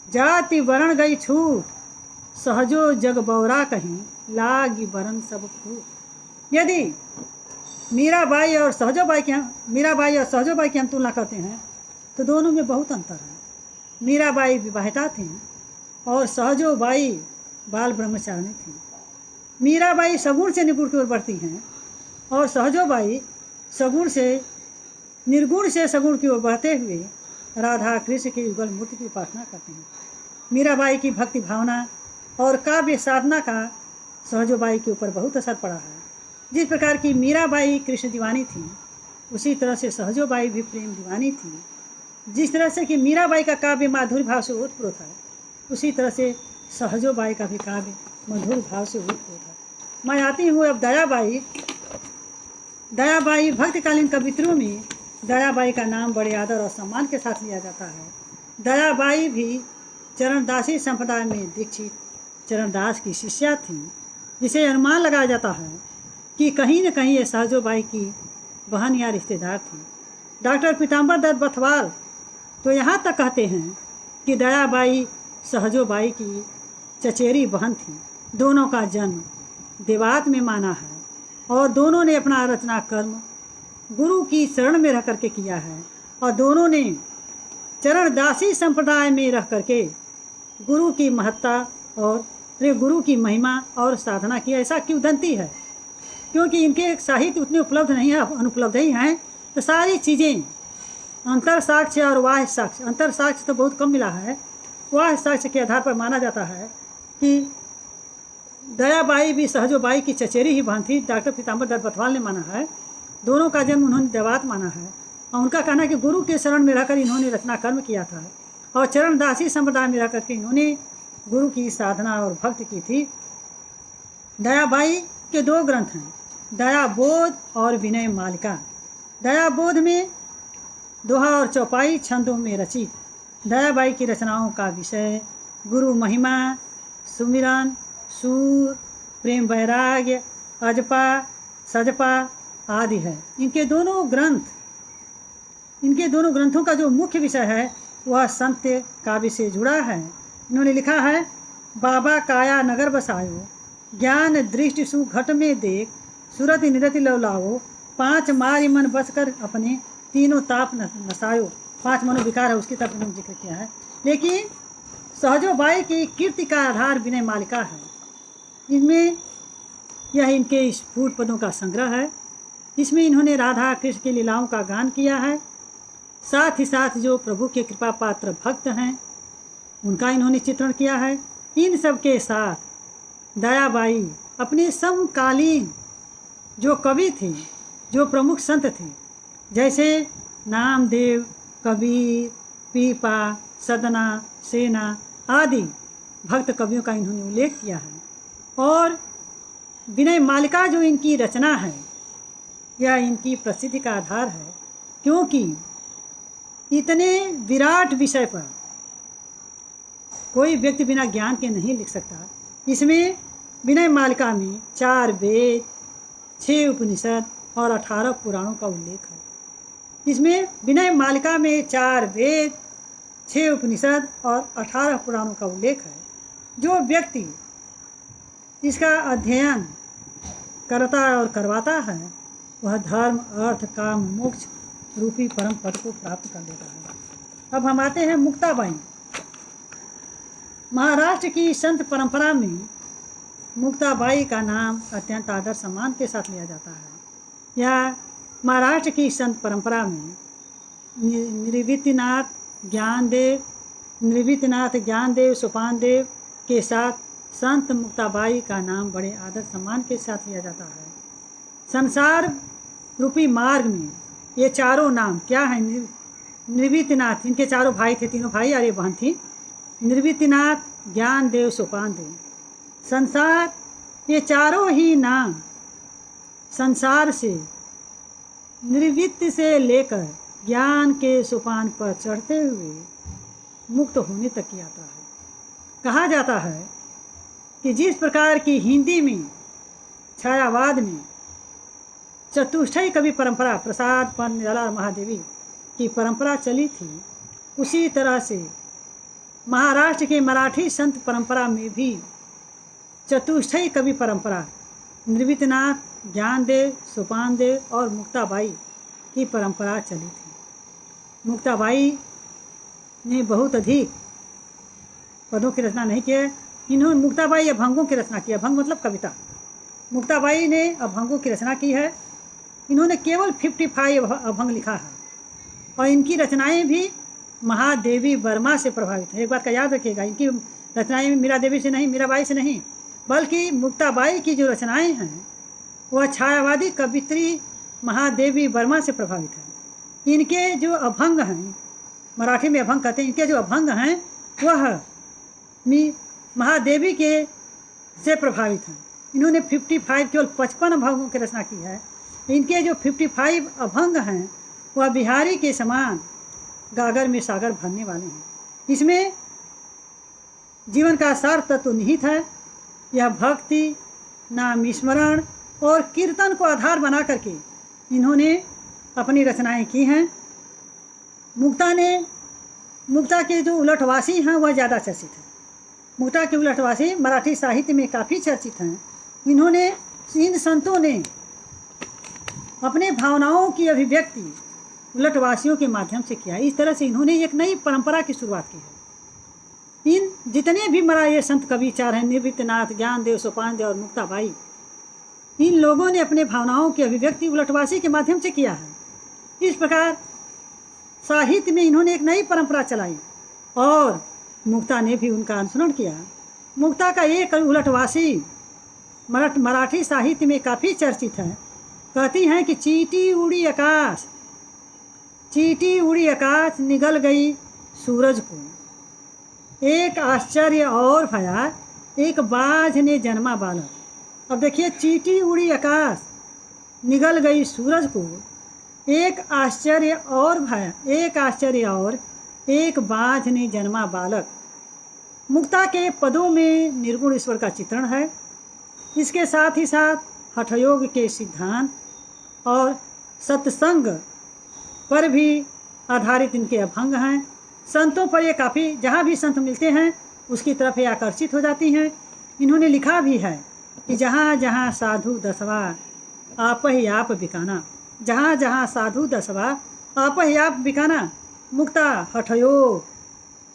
[SPEAKER 2] जाति वर्ण गई छूट, सहजो जग बौरा कहीं, लागी बरन सब फूट। यदि मीराबाई और सहजोबाई की हम तुलना करते हैं तो दोनों में बहुत अंतर है। मीराबाई विवाहिता थीं और सहजोबाई बाल ब्रह्मचारिणी थीं। मीराबाई सगुण से निर्गुण की ओर बढ़ती हैं और सहजोबाई सगुण से निर्गुण से सगुण की ओर बढ़ते हुए राधा कृष्ण की युगल मूर्ति की उपासना करते हैं। मीराबाई की भक्ति भावना और काव्य साधना का सहजोबाई के ऊपर बहुत असर पड़ा है। जिस प्रकार की मीराबाई कृष्ण दीवानी थी, उसी तरह से सहजोबाई भी प्रेम दीवानी थी। जिस तरह से कि मीराबाई का काव्य माधुर्य भाव से ओतप्रोत है, उसी तरह से सहजोबाई का भी काव्य मधुर भाव से ओतप्रोत है। मैं आती हूँ अब दयाबाई भक्तकालीन कवित्रों में दयाबाई का नाम बड़े आदर और सम्मान के साथ लिया जाता है। दयाबाई भी चरणदासी संप्रदाय में दीक्षित चरणदास की शिष्या थी, जिसे अनुमान लगाया जाता है कि कहीं न कहीं ये सहजोबाई की बहन या रिश्तेदार थी। डॉक्टर पीताम्बर दत्त बथवाल तो यहाँ तक कहते हैं कि दयाबाई सहजोबाई की चचेरी बहन थी। दोनों का जन्म देवात में माना है और दोनों ने अपना रचना कर्म गुरु की शरण में रह करके किया है और दोनों ने चरणदासी संप्रदाय में रह करके गुरु की महत्ता और गुरु की महिमा और साधना की। ऐसा क्यों उदंती है? क्योंकि इनके साहित्य उतने उपलब्ध नहीं है, अनुपलब्ध ही हैं। तो सारी चीज़ें अंतर साक्ष्य और बाह्य साक्ष्य, अंतर साक्ष्य तो बहुत कम मिला है, बाह्य साक्ष्य के आधार पर माना जाता है कि दयाबाई भी सहजोबाई की चचेरी ही बहन थी। डॉक्टर पीताम्बर दत्त बथवाल ने माना है, दोनों का जन्म उन्होंने देवात माना है और उनका कहना है कि गुरु के शरण में रहकर इन्होंने रचना कर्म किया था और चरणदासी संप्रदाय में रहकर के इन्होंने गुरु की साधना और भक्ति की थी। दयाबाई के 2 ग्रंथ हैं, दयाबोध और विनय मालिका। दयाबोध में दोहा और चौपाई छंदों में रचित दयाबाई की रचनाओं का विषय गुरु महिमा, सुमिरन, सूर, प्रेम वैराग्य, अजपा, सजपा आदि है। इनके दोनों ग्रंथों का जो मुख्य विषय है वह संत काव्य से जुड़ा है। इन्होंने लिखा है, बाबा काया नगर बसायो, ज्ञान दृष्टि सु घट में देख, सूरत निरति लौलाओ, 5 मारी मन बस कर अपने, तीनों ताप नसायो। 5 मनोविकार है, उसकी तरफ इन्होंने जिक्र किया है। लेकिन सहजोबाई की कीर्ति का आधार विनय मालिका है। इनमें यह इनके स्फुट पदों का संग्रह है। इसमें इन्होंने राधा कृष्ण की लीलाओं का गान किया है। साथ ही साथ जो प्रभु के कृपा पात्र भक्त हैं उनका इन्होंने चित्रण किया है। इन सब के साथ दयाबाई अपने समकालीन जो कवि थे, जो प्रमुख संत थे, जैसे नामदेव, कबीर, पीपा, सदना, सेना आदि भक्त कवियों का इन्होंने उल्लेख किया है। और विनय मालिका जो इनकी रचना है यह इनकी प्रसिद्धि का आधार है, क्योंकि इतने विराट विषय पर कोई व्यक्ति बिना ज्ञान के नहीं लिख सकता। इसमें विनय मालिका में 4 वेद, 6 उपनिषद और 18 पुराणों का उल्लेख है। इसमें विनय मालिका में 4 वेद, 6 उपनिषद और 18 पुराणों का उल्लेख है। जो व्यक्ति इसका अध्ययन करता और करवाता है वह धर्म, अर्थ, काम, मोक्ष रूपी परम पद को प्राप्त कर लेता है। अब हम आते हैं मुक्ताबाई। महाराष्ट्र की संत परंपरा में मुक्ताबाई का नाम अत्यंत आदर सम्मान के साथ लिया जाता है। यह महाराष्ट्र की संत परंपरा में निवृत्तिनाथ ज्ञानदेव सोपानदेव के साथ संत मुक्ताबाई का नाम बड़े आदर सम्मान के साथ लिया जाता है। संसार रूपी मार्ग में ये चारों नाम क्या है? निवृत्तिनाथ, इनके चारों भाई थे, तीनों भाई और ये बहन थी। निवृत्तिनाथ, ज्ञानदेव, सोपानदेव। संसार, ये चारों ही नाम संसार से निवृत्ति से लेकर ज्ञान के सोपान पर चढ़ते हुए मुक्त होने तक की यात्रा है। कहा जाता है कि जिस प्रकार की हिंदी में छायावाद में चतुष्टयी कवि परंपरा प्रसाद पन निराला महादेवी की परंपरा चली थी, उसी तरह से महाराष्ट्र के मराठी संत परंपरा में भी चतुष्टयी कवि परंपरा निवृत्तिनाथ, ज्ञानदेव, सोपानदेव और मुक्ताबाई की परंपरा चली थी। मुक्ताबाई ने बहुत अधिक पदों की रचना नहीं की। इन्होंने मुक्ताबाई अभंगों की रचना की। अभंग मतलब कविता। मुक्ताबाई ने अभंगों की रचना की है। इन्होंने केवल 55 अभंग लिखा है और इनकी रचनाएं भी महादेवी वर्मा से प्रभावित है। एक बात का याद रखिएगा, इनकी रचनाएं मीरा देवी से नहीं, मीराबाई से नहीं, बल्कि मुक्ताबाई की जो रचनाएं हैं वह छायावादी कवित्री महादेवी वर्मा से प्रभावित है। इनके जो अभंग हैं, मराठी में अभंग कहते हैं, इनके जो अभंग हैं वह महादेवी के से प्रभावित हैं। इन्होंने 55 केवल 55 अभंगों की रचना की है। इनके जो 55 अभंग हैं वह बिहारी के समान गागर में सागर भरने वाले हैं। इसमें जीवन का सार तत्व निहित है। यह भक्ति, नाम स्मरण और कीर्तन को आधार बना करके इन्होंने अपनी रचनाएं की हैं। मुक्ता के जो उलटवासी हैं वह ज़्यादा चर्चित हैं। मुक्ता के उलटवासी मराठी साहित्य में काफ़ी चर्चित हैं। इन संतों ने अपने भावनाओं की अभिव्यक्ति उलटवासियों के माध्यम से किया। इस तरह से इन्होंने एक नई परंपरा की शुरुआत की है। इन जितने भी ये संत कवि चार हैं, निवृत्तिनाथ, ज्ञानदेव, सोपानदेव और मुक्ताबाई, इन लोगों ने अपने भावनाओं की अभिव्यक्ति उलटवासी के माध्यम से किया है। इस प्रकार साहित्य में इन्होंने एक नई परंपरा चलाई और मुक्ता ने भी उनका अनुसरण किया। मुक्ता का एक उलटवासी मराठी साहित्य में काफ़ी चर्चित है। कहती हैं कि चींटी उड़ी आकाश निगल गई सूरज को, एक आश्चर्य और भया, एक बाझ ने जन्मा बालक। अब देखिए, चींटी उड़ी आकाश निगल गई सूरज को, एक आश्चर्य और एक बाझ ने जन्मा बालक। मुक्ता के पदों में निर्गुण ईश्वर का चित्रण है। इसके साथ ही साथ हठयोग के सिद्धांत और सत्संग पर भी आधारित इनके अभंग हैं। संतों पर ये काफ़ी, जहाँ भी संत मिलते हैं उसकी तरफ ये आकर्षित हो जाती हैं। इन्होंने लिखा भी है कि जहाँ जहाँ साधु दसवा आप ही आप बिकाना, जहाँ जहाँ साधु दसवा आप ही आप बिकाना। मुक्ता हठयोग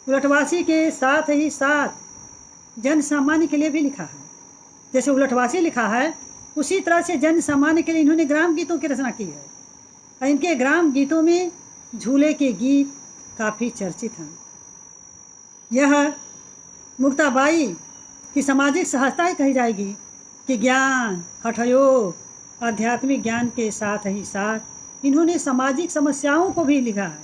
[SPEAKER 2] उलटवासी के साथ ही साथ जन सामान्य के लिए भी लिखा है। जैसे उलटवासी लिखा है उसी तरह से जन सामान्य के लिए इन्होंने ग्राम गीतों की रचना की है। और इनके ग्राम गीतों में झूले के गीत काफ़ी चर्चित हैं। यह मुक्ताबाई की सामाजिक सहजता ही कही जाएगी कि ज्ञान, हठयोग, आध्यात्मिक ज्ञान के साथ ही साथ इन्होंने सामाजिक समस्याओं को भी लिखा है।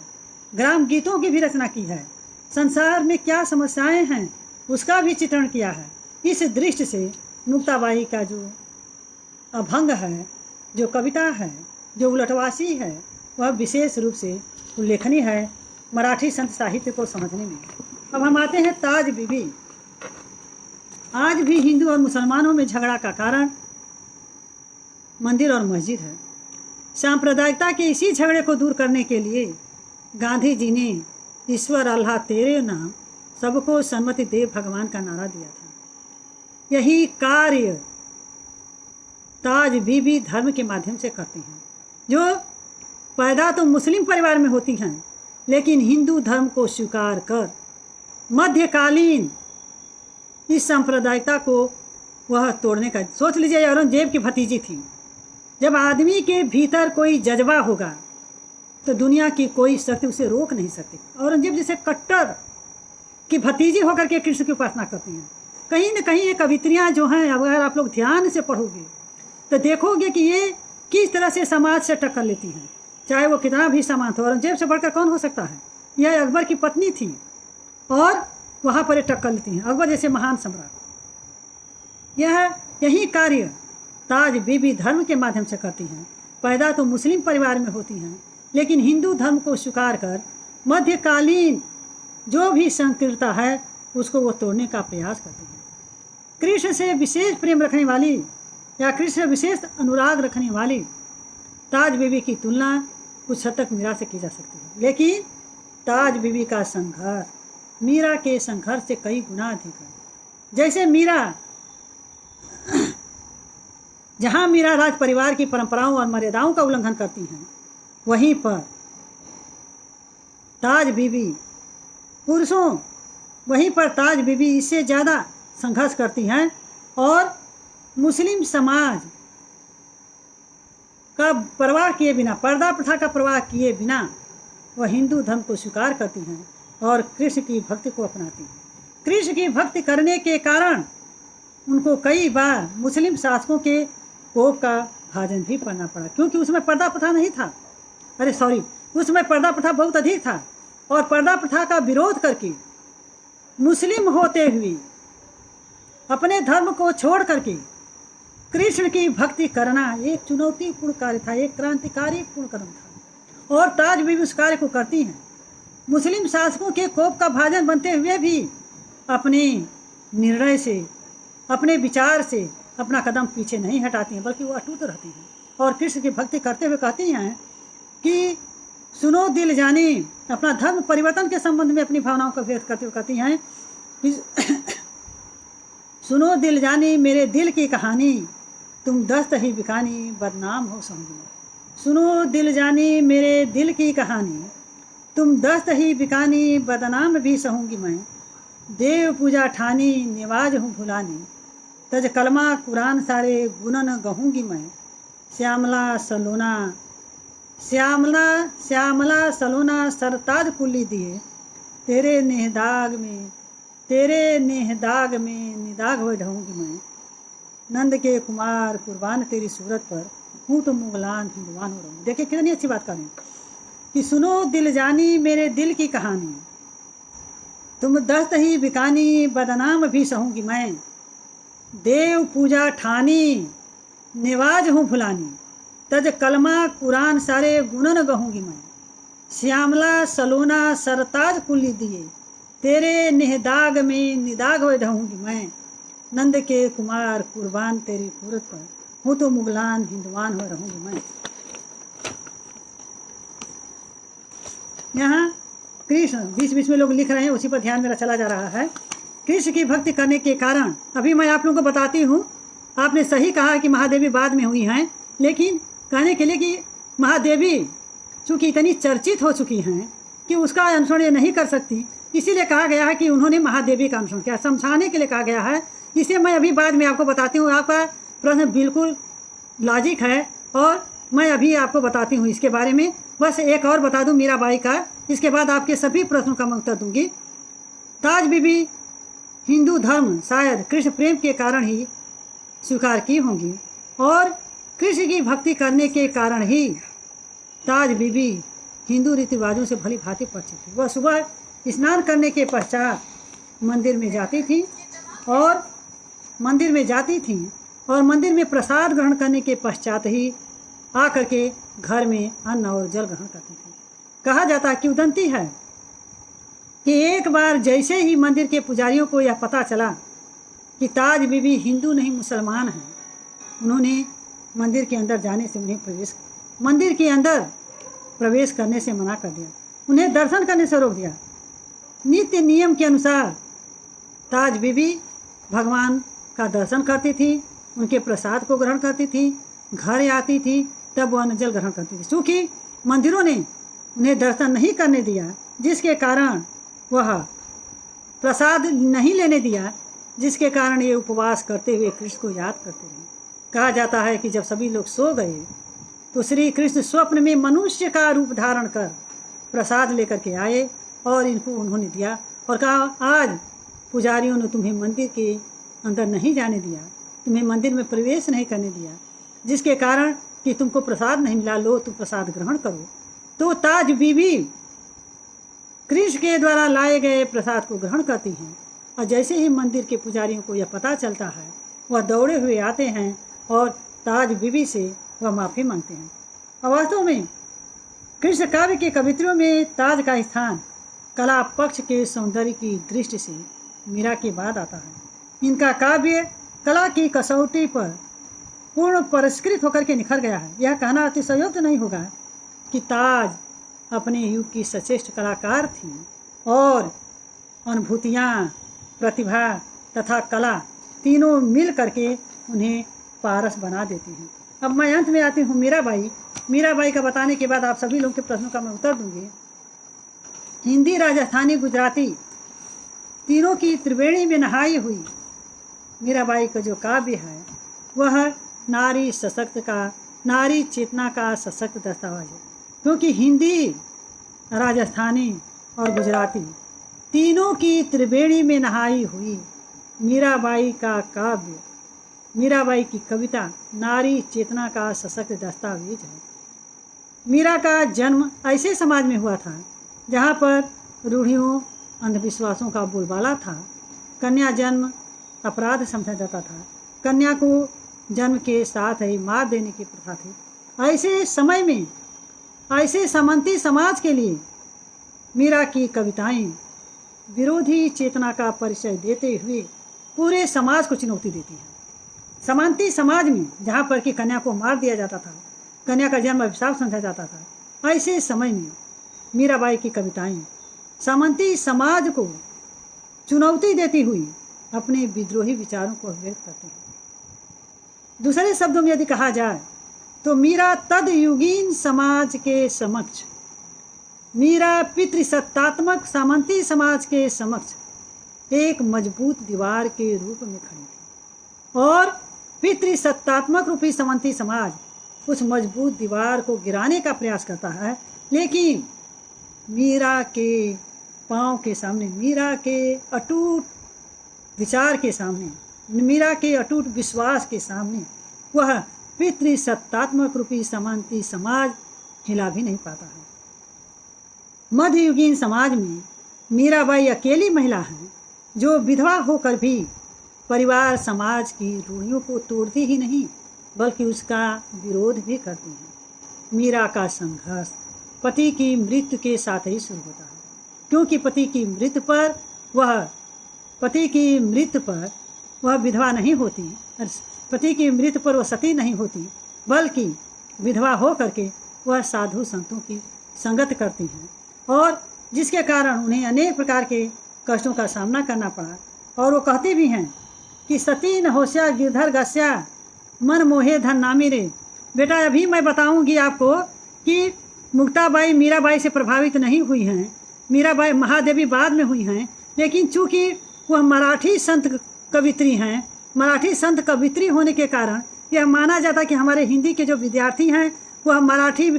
[SPEAKER 2] ग्राम गीतों की भी रचना की है। संसार में क्या समस्याएं हैं उसका भी चित्रण किया है। इस दृष्टि से नुक्ताबाई का जो अभंग है, जो कविता है, जो उलटवासी है, वह विशेष रूप से उल्लेखनीय है मराठी संत साहित्य को समझने में। अब हम आते हैं ताज बीबी। आज भी हिंदू और मुसलमानों में झगड़ा का कारण मंदिर और मस्जिद है। सांप्रदायिकता के इसी झगड़े को दूर करने के लिए गांधी जी ने ईश्वर अल्लाह तेरे नाम सबको सन्मति दे भगवान का नारा दिया था। यही कार्य ताज बीबी धर्म के माध्यम से करते हैं, जो पैदा तो मुस्लिम परिवार में होती हैं, लेकिन हिंदू धर्म को स्वीकार कर मध्यकालीन इस सांप्रदायिकता को वह तोड़ने का। सोच लीजिए, औरंगजेब की भतीजी थी। जब आदमी के भीतर कोई जज्बा होगा तो दुनिया की कोई शक्ति उसे रोक नहीं सकती। औरंगजेब जैसे कट्टर की भतीजी होकर के कृष्ण की उपासना करती हैं। कहीं न कहीं ये कवित्रियाँ जो हैं, अगर आप लोग ध्यान से पढ़ोगे तो देखोगे कि ये किस तरह से समाज से टक्कर लेती हैं, चाहे वो कितना भी समान हो। औरंगजेब से बढ़कर कौन हो सकता है? यह अकबर की पत्नी थी और वहाँ पर ये टक्कर लेती हैं, अकबर जैसे महान सम्राट। यही कार्य ताज बीबी धर्म के माध्यम से करती हैं। पैदा तो मुस्लिम परिवार में होती हैं, लेकिन हिंदू धर्म को स्वीकार कर मध्यकालीन जो भी संकीर्णता है उसको वो तोड़ने का प्रयास करती हैं। कृष्ण से विशेष प्रेम रखने वाली या कृष्ण से विशेष अनुराग रखने वाली ताज बीबी की तुलना कुछ हद तक मीरा से की जा सकती है, लेकिन ताज बीबी का संघर्ष मीरा के संघर्ष से कई गुना अधिक है। जैसे मीरा, जहाँ मीरा राज परिवार की परंपराओं और मर्यादाओं का उल्लंघन करती हैं, वहीं पर ताज बीबी इससे ज़्यादा संघर्ष करती हैं और मुस्लिम समाज का परवाह किए बिना, पर्दा प्रथा का परवाह किए बिना वह हिंदू धर्म को स्वीकार करती हैं और कृष्ण की भक्ति को अपनाती हैं। कृष्ण की भक्ति करने के कारण उनको कई बार मुस्लिम शासकों के कोप का भाजन भी पड़ना पड़ा, क्योंकि उसमें पर्दा प्रथा नहीं था। उसमें पर्दा प्रथा बहुत अधिक था और पर्दा प्रथा का विरोध करके मुस्लिम होते हुए अपने धर्म को छोड़ करके कृष्ण की भक्ति करना एक चुनौतीपूर्ण कार्य था, एक क्रांतिकारी पूर्ण कदम था। और ताज बीबी उस कार्य को करती हैं। मुस्लिम शासकों के कोप का भाजन बनते हुए भी अपने निर्णय से, अपने विचार से अपना कदम पीछे नहीं हटाती हैं, बल्कि वो अटूट रहती हैं और कृष्ण की भक्ति करते हुए कहती हैं कि सुनो दिल जानी, अपना धर्म परिवर्तन के संबंध में अपनी भावनाओं का व्यक्त करते हुए कहती हैं कि सुनो दिल जानी मेरे दिल की कहानी, तुम दस्त ही बिकानी बदनाम हो समझी। सुनो दिल जानी मेरे दिल की कहानी, तुम दस्त ही बिकानी बदनाम भी सहूँगी मैं। देव पूजा ठानी निवाज हूँ भुलानी, तज कलमा कुरान सारे गुनन गहूँगी मैं। श्यामला सलोना सरताज कुल्ली दिए, तेरे नेहदाग में निदाग हो ढहूँगी मैं। नंद के कुमार कुर्बान तेरी सूरत पर, हूँ तो मुगलान हिंदुवान हो रहूँ। देखिए कितनी अच्छी बात करें कि सुनो दिल जानी मेरे दिल की कहानी, तुम दस्त ही बिकानी बदनाम भी सहूँगी मैं। देव पूजा ठानी निवाज हूँ भुलानी, तज कलमा कुरान सारे गुनन गहूँगी मैं। श्यामला सलोना सरताज कुल्ली दिए, तेरे नेहदाग में निदाग हो ढहूँगी मैं। नंद के कुमार कुर्बान तेरी सूरत पर, हूँ तो मुगलान हिंदुवान हो रहूँगी मैं। यहाँ कृष्ण बीच बीच में लोग लिख रहे हैं, उसी पर ध्यान मेरा चला जा रहा है। कृष्ण की भक्ति करने के कारण, अभी मैं आप लोगों को बताती हूँ, आपने सही कहा कि महादेवी बाद में हुई हैं, लेकिन कहने के लिए कि महादेवी चूँकि इतनी चर्चित हो चुकी हैं कि उसका अनुसरण ये नहीं कर सकती, इसीलिए कहा गया है कि उन्होंने महादेवी का अनुसरण किया, समझाने के लिए कहा गया है। इसे मैं अभी बाद में आपको बताती हूँ। आपका प्रश्न बिल्कुल लॉजिक है और मैं अभी आपको बताती हूँ इसके बारे में। बस एक और बता दूँ मीराबाई का, इसके बाद आपके सभी प्रश्नों का मैं उत्तर दूँगी। ताज बीबी हिंदू धर्म शायद कृष्ण प्रेम के कारण ही स्वीकार की होंगी और कृष्ण की भक्ति करने के कारण ही ताज बीबी हिंदू रीति रिवाजों से भली भांति परिचित थी। वह सुबह स्नान करने के पश्चात मंदिर में जाती थी और मंदिर में जाती थीं और मंदिर में प्रसाद ग्रहण करने के पश्चात ही आकर के घर में अन्न और जल ग्रहण करती थीं। कहा जाता है, किंवदंती है कि एक बार जैसे ही मंदिर के पुजारियों को यह पता चला कि ताज बीबी हिंदू नहीं मुसलमान हैं, उन्होंने मंदिर के अंदर जाने से मंदिर के अंदर प्रवेश करने से मना कर दिया, उन्हें दर्शन करने से रोक दिया। नित्य नियम के अनुसार ताज बीबी भगवान का दर्शन करती थी, उनके प्रसाद को ग्रहण करती थी, घर आती थी, तब वह अन्न जल ग्रहण करती थी। चूँकि मंदिरों ने उन्हें दर्शन नहीं करने दिया, जिसके कारण वह प्रसाद नहीं लेने दिया, जिसके कारण ये उपवास करते हुए कृष्ण को याद करते रहे। कहा जाता है कि जब सभी लोग सो गए तो श्री कृष्ण स्वप्न में मनुष्य का रूप धारण कर प्रसाद लेकर के आए और इनको उन्होंने दिया और कहा, आज पुजारियों ने तुम्हें मंदिर के अंदर नहीं जाने दिया, तुम्हें मंदिर में प्रवेश नहीं करने दिया, जिसके कारण कि तुमको प्रसाद नहीं मिला, लो तुम प्रसाद ग्रहण करो। तो ताज बीबी कृष्ण के द्वारा लाए गए प्रसाद को ग्रहण करती हैं और जैसे ही मंदिर के पुजारियों को यह पता चलता है, वह दौड़े हुए आते हैं और ताज बीबी से वह माफ़ी मांगते हैं। और वास्तव में कृष्ण काव्य के कवित्रियों में ताज का स्थान कला पक्ष के सौंदर्य की दृष्टि से मीरा के बाद आता है। इनका काव्य कला की कसौटी पर पूर्ण परिष्कृत होकर के निखर गया है। यह कहना अतिशयोक्त नहीं होगा कि ताज अपने युग की सचेष्ट कलाकार थी और अनुभूतियाँ, प्रतिभा तथा कला तीनों मिल करके उन्हें पारस बना देती हैं। अब मैं अंत में आती हूँ मीराबाई का बताने के बाद आप सभी लोगों के प्रश्नों का मैं उत्तर दूंगी। हिंदी, राजस्थानी, गुजराती तीनों की त्रिवेणी में नहाई हुई मीराबाई का जो काव्य है वह नारी चेतना का सशक्त दस्तावेज है, क्योंकि हिंदी, राजस्थानी और गुजराती तीनों की त्रिवेणी में नहाई हुई मीराबाई का काव्य, मीराबाई की कविता नारी चेतना का सशक्त दस्तावेज है। मीरा का जन्म ऐसे समाज में हुआ था जहाँ पर रूढ़ियों, अंधविश्वासों का बोलबाला था। कन्या जन्म अपराध समझा जाता था, कन्या को जन्म के साथ ही मार देने की प्रथा थी। ऐसे समय में ऐसे सामंती समाज के लिए मीरा की कविताएं विरोधी चेतना का परिचय देते हुए पूरे समाज को चुनौती देती हैं। सामंती समाज में जहाँ पर कि कन्या को मार दिया जाता था, कन्या का जन्म अभिशाप समझा जाता था, ऐसे समय में मीराबाई की कविताएं सामंती समाज को चुनौती देती हुई अपने विद्रोही विचारों को अभिव्यक्त करते हैं। दूसरे शब्दों में यदि कहा जाए तो मीरा तदयुगीन समाज के समक्ष, मीरा पितृसत्तात्मक सामंती समाज के समक्ष एक मजबूत दीवार के रूप में खड़ी थी और पितृसत्तात्मक रूपी सामंती समाज उस मजबूत दीवार को गिराने का प्रयास करता है, लेकिन मीरा के पाँव के सामने, मीरा के अटूट विचार के सामने, मीरा के अटूट विश्वास के सामने वह पितृसत्तात्मक रूपी सामंती समाज हिला भी नहीं पाता है। मध्ययुगीन समाज में मीराबाई अकेली महिला है जो विधवा होकर भी परिवार समाज की रूढ़ियों को तोड़ती ही नहीं बल्कि उसका विरोध भी करती है। मीरा का संघर्ष पति की मृत्यु के साथ ही शुरू होता है, क्योंकि पति की मृत्यु पर वह विधवा नहीं होती, पति की मृत्यु पर वह सती नहीं होती, बल्कि विधवा हो करके वह साधु संतों की संगत करती हैं और जिसके कारण उन्हें अनेक प्रकार के कष्टों का सामना करना पड़ा। और वो कहती भी हैं कि सती न होश्या गिरधर गस्या मन मोहे धन नामी रे। बेटा, अभी मैं बताऊंगी आपको कि मुक्ताबाई मीराबाई से प्रभावित नहीं हुई हैं, मीराबाई महादेवी बाद में हुई हैं, लेकिन चूँकि वह मराठी संत कवित्री हैं, मराठी संत कवित्री होने के कारण यह माना जाता कि हमारे हिंदी के जो विद्यार्थी हैं वह मराठी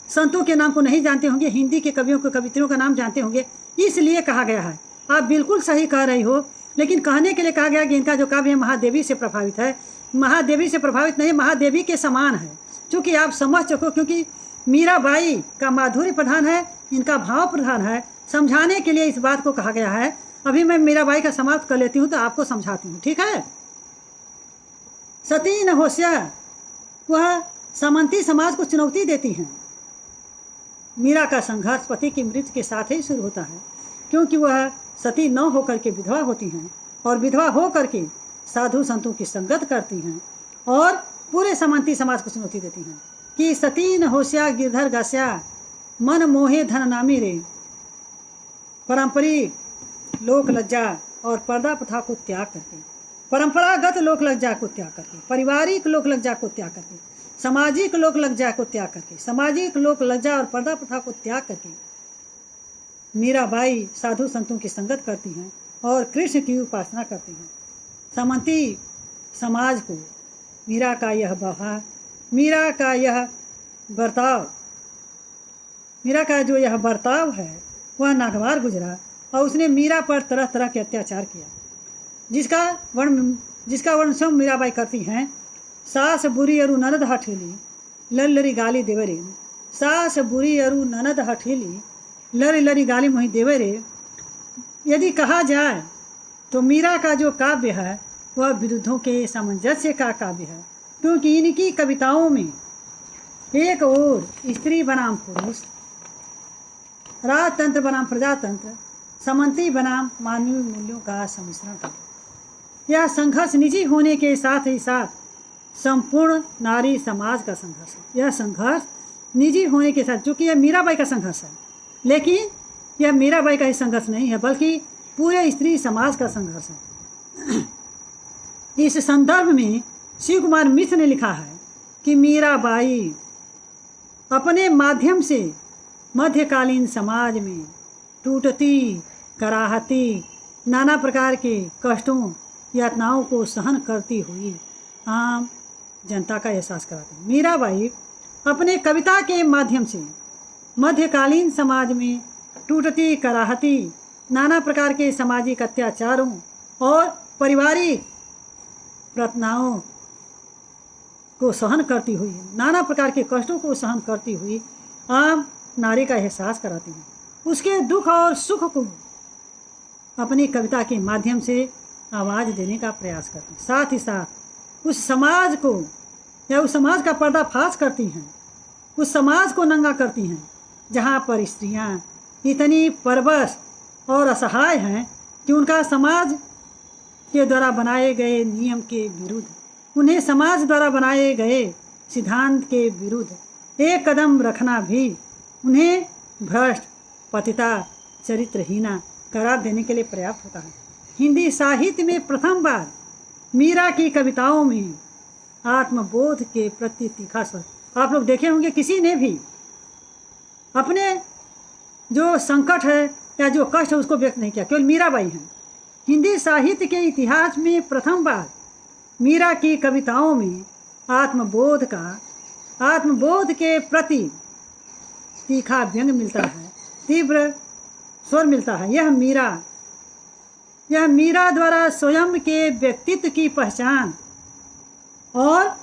[SPEAKER 2] संतों के नाम को नहीं जानते होंगे, हिंदी के कवियों को कवित्रियों का नाम जानते होंगे, इसलिए कहा गया है। आप बिल्कुल सही कह रही हो, लेकिन कहने के लिए कहा गया कि इनका जो काव्य है महादेवी से प्रभावित है। महादेवी से प्रभावित नहीं, महादेवी के समान है। चूँकि आप समझ चुको, क्योंकि मीराबाई का माधुर्य प्रधान है, इनका भाव प्रधान है। समझाने के लिए इस बात को कहा गया है। अभी मैं मीराबाई का समाप्त कर लेती हूँ तो आपको समझाती हूँ, ठीक है। सती न होशियार वह सामंती समाज को चुनौती देती हैं। मीरा का संघर्ष पति की मृत्यु के साथ ही शुरू होता है, क्योंकि वह सती न होकर के विधवा होती हैं और विधवा होकर के साधु संतों की संगत करती हैं और पूरे सामंती समाज को चुनौती देती हैं कि सती न होशिया गिरधर गास्या मन मोहे धन नामी रे। पारंपरिक लोक लज्जा और पर्दा प्रथा को त्याग करके, परंपरागत लोक लज्जा को त्याग करके, पारिवारिक लोक लज्जा को त्याग करके, सामाजिक लोक लज्जा को त्याग करके, सामाजिक लोक लज्जा और पर्दा प्रथा को त्याग करके मीराबाई साधु संतों की संगत करती हैं और कृष्ण की उपासना करती हैं। सामंती समाज को मीरा का यह व्यवहार, मीरा का जो यह बर्ताव है वह नागवार गुजरा और उसने मीरा पर तरह तरह के अत्याचार किया, जिसका वर्ण स्वयं मीराबाई करती हैं। सास बुरी अरु ननद हठेली लरी गाली देवरे, सास बुरी अरु ननद हठेली लरी गाली मोहि देवरे। यदि कहा जाए तो मीरा का जो काव्य है वह विरुद्धों के सामंजस्य का काव्य है, क्योंकि इनकी कविताओं में एक ओर स्त्री बनाम पुरुष, राजतंत्र बनाम प्रजातंत्र, सामंती बनाम मानवीय मूल्यों का सम्मिश्रण है। यह संघर्ष निजी होने के साथ ही साथ संपूर्ण नारी समाज का संघर्ष है। यह संघर्ष निजी होने के साथ, जो कि यह मीराबाई का संघर्ष है, लेकिन यह मीराबाई का ही संघर्ष नहीं है बल्कि पूरे स्त्री समाज का संघर्ष है। इस संदर्भ में शिव कुमार मिश्र ने लिखा है कि मीराबाई अपने माध्यम से मध्यकालीन समाज में टूटती, कराहती, नाना प्रकार के कष्टों, यातनाओं को सहन करती हुई आम जनता का एहसास कराती है। मीराबाई अपने कविता के माध्यम से मध्यकालीन समाज में टूटती, कराहती, नाना प्रकार के सामाजिक अत्याचारों और पारिवारिक प्रताड़नाओं को सहन करती हुई, नाना प्रकार के कष्टों को सहन करती हुई आम नारी का एहसास कराती है। उसके दुख और सुख को अपनी कविता के माध्यम से आवाज़ देने का प्रयास करती है। साथ ही साथ उस समाज को या उस समाज का पर्दाफाश करती हैं, उस समाज को नंगा करती हैं जहाँ पर स्त्रियाँ इतनी परवश और असहाय हैं कि उनका समाज के द्वारा बनाए गए नियम के विरुद्ध, उन्हें समाज द्वारा बनाए गए सिद्धांत के विरुद्ध एक कदम रखना भी उन्हें भ्रष्ट, पतिता, चरित्रहीना करार देने के लिए पर्याप्त होता है। हिंदी साहित्य में प्रथम बार मीरा की कविताओं में आत्मबोध के प्रति तीखा स्वर, आप लोग देखे होंगे, किसी ने भी अपने जो संकट है या जो कष्ट है उसको व्यक्त नहीं किया, केवल मीराबाई हैं। हिंदी साहित्य के इतिहास में प्रथम बार मीरा की कविताओं में आत्मबोध के प्रति तीखा व्यंग मिलता है, तीव्र स्वर मिलता है। यह मीरा द्वारा स्वयं के व्यक्तित्व की पहचान और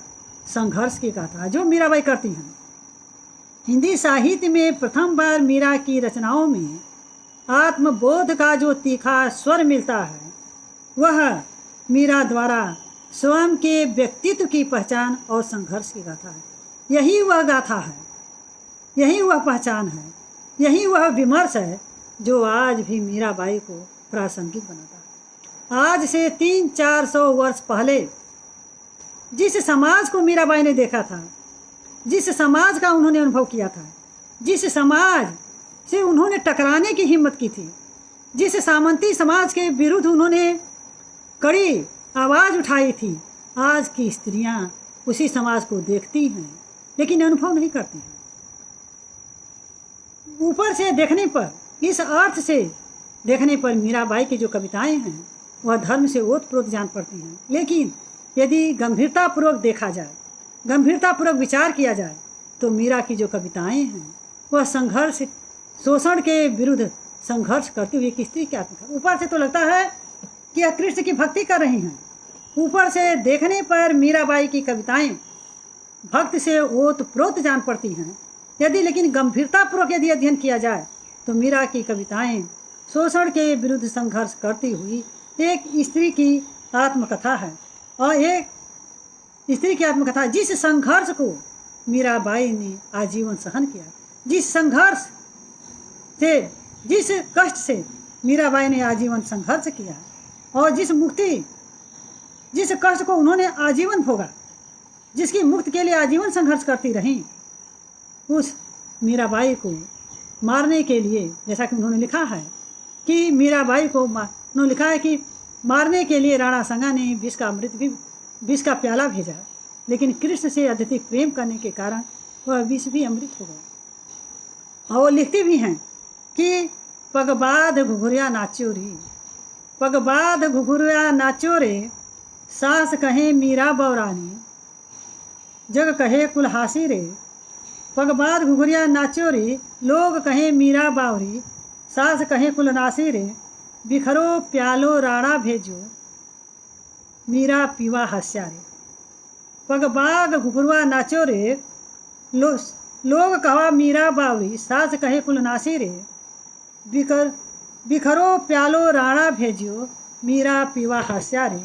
[SPEAKER 2] संघर्ष की गाथा जो मीराबाई करती हैं। हिंदी साहित्य में प्रथम बार मीरा की रचनाओं में आत्मबोध का जो तीखा स्वर मिलता है वह मीरा द्वारा स्वयं के व्यक्तित्व की पहचान और संघर्ष की गाथा है। यही वह गाथा है, यही वह पहचान है, यही वह विमर्श है जो आज भी मीराबाई को प्रासंगिक बनाता है। आज से 300-400 वर्ष पहले जिस समाज को मीराबाई ने देखा था, जिस समाज का उन्होंने अनुभव किया था, जिस समाज से उन्होंने टकराने की हिम्मत की थी, जिस सामंती समाज के विरुद्ध उन्होंने कड़ी आवाज़ उठाई थी, आज की स्त्रियां उसी समाज को देखती हैं लेकिन अनुभव नहीं करती हैं। ऊपर से देखने पर, इस अर्थ से देखने पर मीराबाई की जो कविताएं हैं वह धर्म से ओतप्रोत जान पड़ती हैं, लेकिन यदि गंभीरतापूर्वक देखा जाए, गंभीरतापूर्वक विचार किया जाए तो मीरा की जो कविताएं हैं वह संघर्ष, शोषण के विरुद्ध संघर्ष करती हुई एक स्त्री की आत्मकथा। ऊपर से तो लगता है कि यह कृष्ण की भक्ति कर रही हैं, ऊपर से देखने पर मीराबाई की कविताएं भक्त से ओतप्रोत जान पड़ती हैं। लेकिन गंभीरतापूर्वक यदि अध्ययन किया जाए तो मीरा की कविताएं शोषण के विरुद्ध संघर्ष करती हुई एक स्त्री की आत्मकथा है और एक स्त्री की आत्मकथा, जिस संघर्ष को मीराबाई ने आजीवन सहन किया, जिस संघर्ष से, जिस कष्ट से मीराबाई ने आजीवन संघर्ष किया, और जिस कष्ट को उन्होंने आजीवन भोगा, जिसकी मुक्ति के लिए आजीवन संघर्ष करती रहीं, उस मीराबाई को मारने के लिए, जैसा कि उन्होंने लिखा है कि मीराबाई को उन्होंने लिखा है कि मारने के लिए राणा संगा ने विष का प्याला भेजा, लेकिन कृष्ण से अत्यधिक प्रेम करने के कारण वह विष भी अमृत हो गया। और वो लिखते भी हैं कि पगबाद घुघुरिया नाचो रे, पगबाद घुघुरिया नाचो रे, सास कहे मीरा बौरानी, जग कहे कुलहासी रे, पगबाद घुघुरिया नाचो रे, लोग कहे मीरा बावरी, सास कहे कुलनासी रे, बिखरो प्यालो राणा भेजो, मीरा पीवा हस्या रे, पगबाग घुघुरुआ नाचो रे, लोग कहा मीरा बावरी, सास कहे कुलनासी रे, बिखरो प्यालो राणा भेजो, मीरा पीवा हस्या रे।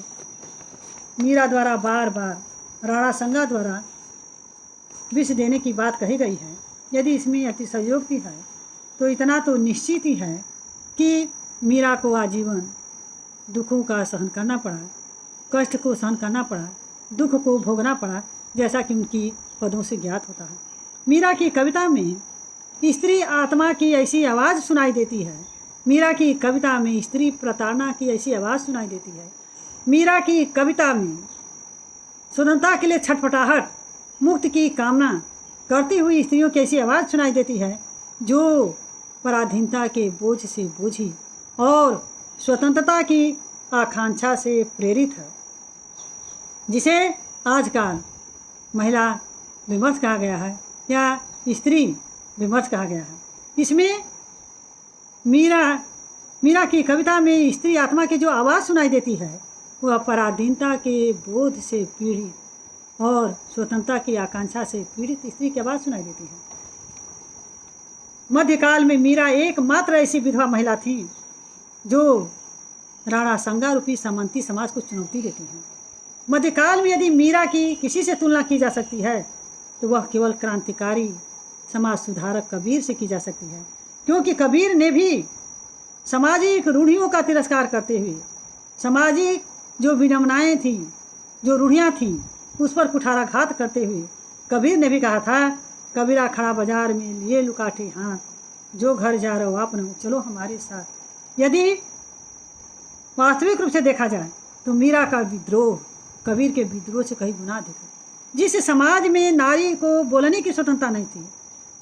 [SPEAKER 2] मीरा द्वारा बार बार राणा संगा द्वारा विष देने की बात कही गई है। यदि इसमें अतिशयोक्ति है तो इतना तो निश्चित ही है कि मीरा को आजीवन दुखों का सहन करना पड़ा, कष्ट को सहन करना पड़ा, दुख को भोगना पड़ा, जैसा कि उनकी पदों से ज्ञात होता है। मीरा की कविता में स्त्री आत्मा की ऐसी आवाज़ सुनाई देती है, मीरा की कविता में स्त्री प्रताड़ना की ऐसी आवाज़ सुनाई देती है, मीरा की कविता में स्वतंत्रता के लिए छटपटाहट, मुक्ति की कामना करती हुई स्त्रियों की ऐसी आवाज़ सुनाई देती है जो पराधीनता के बोझ से बोझी और स्वतंत्रता की आकांक्षा से प्रेरित है, जिसे आजकल महिला विमर्श कहा गया है या स्त्री विमर्श कहा गया है। इसमें मीरा की कविता में स्त्री आत्मा की जो आवाज़ सुनाई देती है वह पराधीनता के बोध से पीड़ित और स्वतंत्रता की आकांक्षा से पीड़ित स्त्री की आवाज़ सुनाई देती है। मध्यकाल में मीरा एकमात्र ऐसी विधवा महिला थी जो राणा संगा रूपी सामंती समाज को चुनौती देती है। मध्यकाल में यदि मीरा की किसी से तुलना की जा सकती है तो वह केवल क्रांतिकारी समाज सुधारक कबीर से की जा सकती है, क्योंकि कबीर ने भी सामाजिक रूढ़ियों का तिरस्कार करते हुए, सामाजिक जो विडंबनाएँ थीं, जो रूढ़ियाँ थीं, उस पर कुठाराघात करते हुए कबीर ने भी कहा था, कबीरा खड़ा बाजार में लिए लुकाठे हाथ, जो घर जा रहे हो आप न चलो हमारे साथ। यदि वास्तविक रूप से देखा जाए तो मीरा का विद्रोह कबीर के विद्रोह से कहीं गुना अधिक है। जिस समाज में नारी को बोलने की स्वतंत्रता नहीं थी,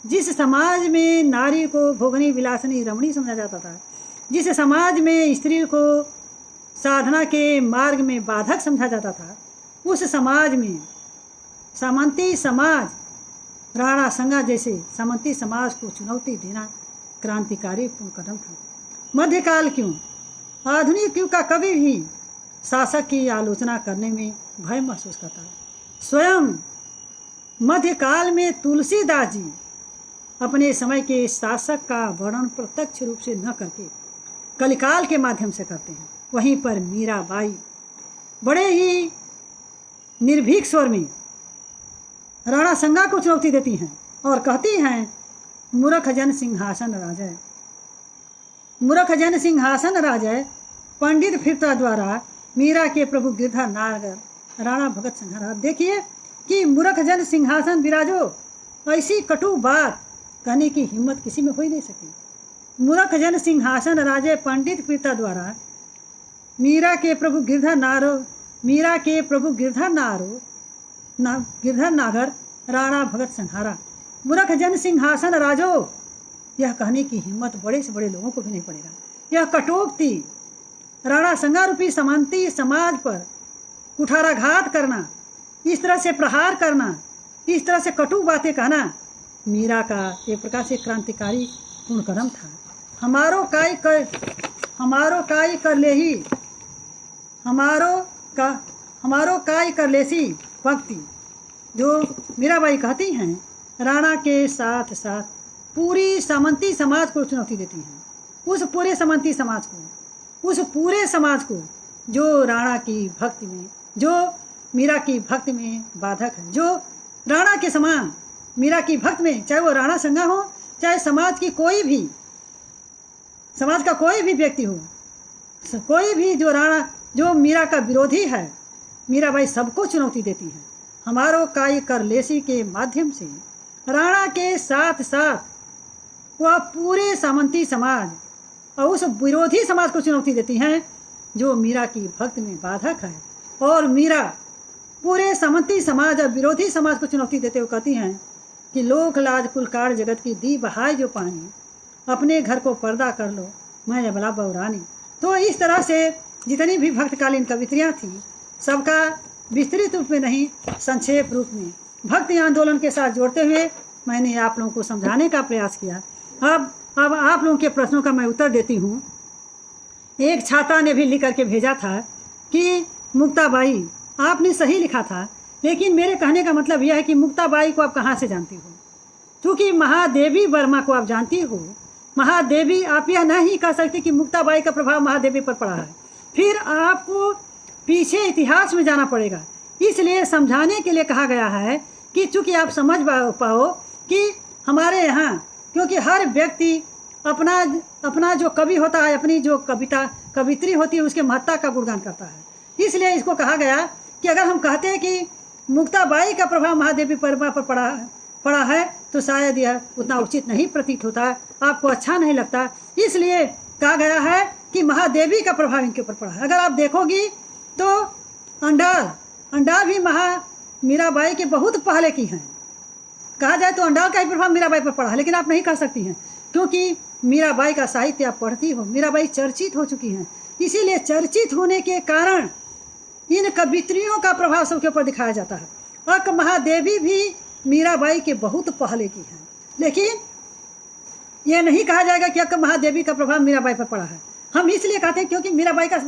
[SPEAKER 2] जिस समाज में नारी को भोगनी विलासनी रमणी समझा जाता था, जिस समाज में स्त्री को साधना के मार्ग में बाधक समझा जाता था, उस समाज में सामंती समाज, राणा संगा जैसे सामंती समाज को चुनौती देना क्रांतिकारी पूर्ण कदम था। मध्यकाल क्यों, आधुनिक युग का कभी भी शासक की आलोचना करने में भय महसूस करता है। स्वयं मध्यकाल में तुलसीदास जी अपने समय के शासक का वर्णन प्रत्यक्ष रूप से न करके कलिकाल के माध्यम से करते हैं। वहीं पर मीराबाई बड़े ही निर्भीक स्वर में राणा संगा को चुनौती देती हैं और कहती हैं, मूर्ख जन सिंहासन राजय, मूर्ख जन सिंहासन राजय, पंडित फिरता द्वारा मीरा के प्रभु गिरधर नागर राणा भगत संहारा। देखिए कि मूर्ख जन सिंहासन विराजो, ऐसी कटु बात कहने की हिम्मत किसी में हो ही नहीं सकी। मूर्ख जन सिंहासन राजे, पंडित फिरता द्वारा मीरा के प्रभु गिरधर नागर राणा भगत संहारा। मूर्ख जन सिंहासन राजो, यह कहने की हिम्मत बड़े से बड़े लोगों को भी नहीं पड़ेगा। यह कटोक्ति राणा संगा रूपी सामंती समाज पर कुठाराघात करना, इस तरह से प्रहार करना, इस तरह से कटु बातें कहना मीरा का एक प्रकार से क्रांतिकारी पूर्ण कदम था। हमारो काई कर लेसी भक्ति जो मीराबाई कहती हैं, राणा के साथ साथ पूरी सामंती समाज को चुनौती देती हैं। उस पूरे सामंती समाज को, उस पूरे समाज को जो राणा की भक्ति में, जो मीरा की भक्ति में बाधक है। जो राणा के समान मीरा की भक्त में, चाहे वो राणा संगा हो, चाहे समाज की कोई भी, समाज का कोई भी व्यक्ति हो, कोई भी जो मीरा का विरोधी है, मीराबाई सबको चुनौती देती है। हमारो काई कर लेसी के माध्यम से राणा के साथ साथ वह पूरे सामंती समाज और उस विरोधी समाज को चुनौती देती हैं जो मीरा की भक्त में बाधक है। और मीरा पूरे सामंती समाज और विरोधी समाज को चुनौती देते हुए कहती हैं कि लोक लाज कुलकार जगत की दी बहाय जो पानी, अपने घर को पर्दा कर लो मैं अबला बहुरानी। तो इस तरह से जितनी भी भक्तकालीन कवित्रियाँ थीं सबका विस्तृत रूप में नहीं, संक्षेप रूप में भक्ति आंदोलन के साथ जोड़ते हुए मैंने आप लोगों को समझाने का प्रयास किया। अब आप लोगों के प्रश्नों का मैं उत्तर देती हूँ। एक छात्रा ने भी लिख करके भेजा था कि मुक्ताबाई आपने सही लिखा था, लेकिन मेरे कहने का मतलब यह है कि मुक्ताबाई को आप कहाँ से जानती हो? क्योंकि महादेवी वर्मा को आप जानती हो। महादेवी, आप यह नहीं कह सकते कि मुक्ताबाई का प्रभाव महादेवी पर पड़ा है। फिर आपको पीछे इतिहास में जाना पड़ेगा। इसलिए समझाने के लिए कहा गया है कि चूँकि आप समझ पाओ कि हमारे यहाँ, क्योंकि हर व्यक्ति अपना जो कवि होता है, अपनी जो कवित्री होती है, उसके महत्ता का गुणगान करता है। इसलिए इसको कहा गया कि अगर हम कहते हैं कि मुक्ताबाई का प्रभाव महादेवी वर्मा पर पड़ा है तो शायद यह उतना उचित नहीं प्रतीत होता, आपको अच्छा नहीं लगता। इसलिए कहा गया है कि महादेवी का प्रभाव इनके ऊपर पड़ा है। अगर आप देखोगी तो अंडाल भी मीराबाई के बहुत पहले की हैं। कहा जाए तो अंडाल का ही प्रभाव मीराबाई पर पड़ा है, लेकिन आप नहीं कह सकती हैं क्योंकि मीराबाई का साहित्य आप पढ़ती हो। मीराबाई चर्चित हो चुकी हैं, इसीलिए चर्चित होने के कारण इन कवित्रियों का प्रभाव सबके ऊपर दिखाया जाता है। और महादेवी भी मीराबाई के बहुत पहले की हैं, लेकिन यह नहीं कहा जाएगा कि अक्क महादेवी का प्रभाव मीराबाई पर पड़ा है। हम इसलिए कहते हैं क्योंकि मीराबाई का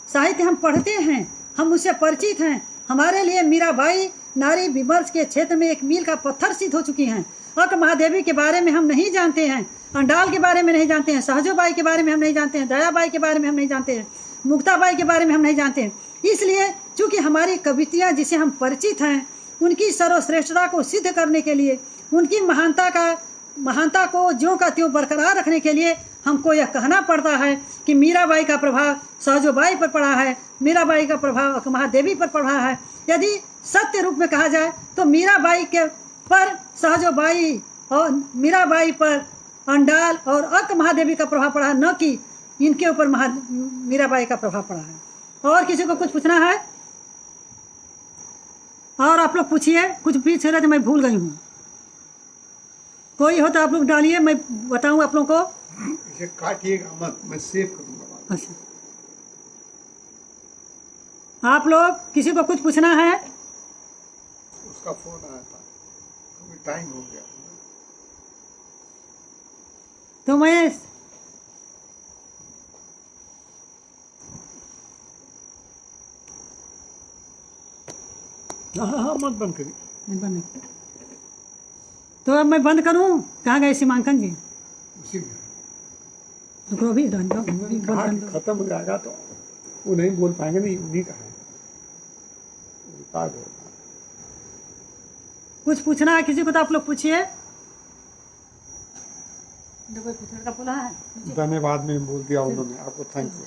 [SPEAKER 2] साहित्य हम पढ़ते हैं, हम उससे परिचित हैं। हमारे लिए मीराबाई नारी विमर्श के क्षेत्र में एक मील का पत्थर सिद्ध हो चुकी हैं। अक्क महादेवी के बारे में हम नहीं जानते हैं, अंडाल के बारे में नहीं जानते हैं, सहजोबाई के बारे में हम नहीं जानते हैं, दयाबाई के बारे में हम नहीं जानते हैं, मुक्ताबाई के बारे में हम नहीं जानते हैं। इसलिए चूँकि हमारी कवित्रियाँ जिसे हम परिचित हैं, उनकी सर्वश्रेष्ठता को सिद्ध करने के लिए, उनकी महानता को ज्यों का त्यों बरकरार रखने के लिए हमको यह कहना पड़ता है कि मीराबाई का प्रभाव सहजोबाई पर पड़ा है, मीराबाई का प्रभाव महादेवी पर पड़ा है। यदि सत्य रूप में कहा जाए तो मीराबाई के पर सहजोबाई और मीराबाई पर अंडाल और अक्क महादेवी का प्रभाव पड़ा है, न कि इनके ऊपर मीराबाई का प्रभाव पड़ा है। और किसी को कुछ पूछना है? और आप लोग पूछिए, कुछ पूछ रहे थे मैं भूल गई हूँ। कोई हो तो आप लोग डालिए, मैं बताऊँ आप लोगों को।
[SPEAKER 1] इसे काटिएगा मत, मैं सेव करूँगा।
[SPEAKER 2] अच्छा, आप लोग किसी को कुछ पूछना है?
[SPEAKER 1] उसका फोन आया था, अभी टाइम हो गया
[SPEAKER 2] तो मैं
[SPEAKER 1] हाँ मत बंद करिए।
[SPEAKER 2] नहीं बंद नहीं। तो अब मैं बंद करूं? कहाँ गए सीमांकन जी?
[SPEAKER 1] उसी में
[SPEAKER 2] रुको भी बंद
[SPEAKER 1] कहा कि खत्म हो जाएगा तो वो नहीं बोल पाएंगे, नहीं उन्हीं का है।
[SPEAKER 2] कुछ पूछना है किसी को तो आप लोग पूछिए। कोई पूछने का बोला है?
[SPEAKER 1] धन्यवाद में बोल दिया उन्होंने आपको, थैंक यू।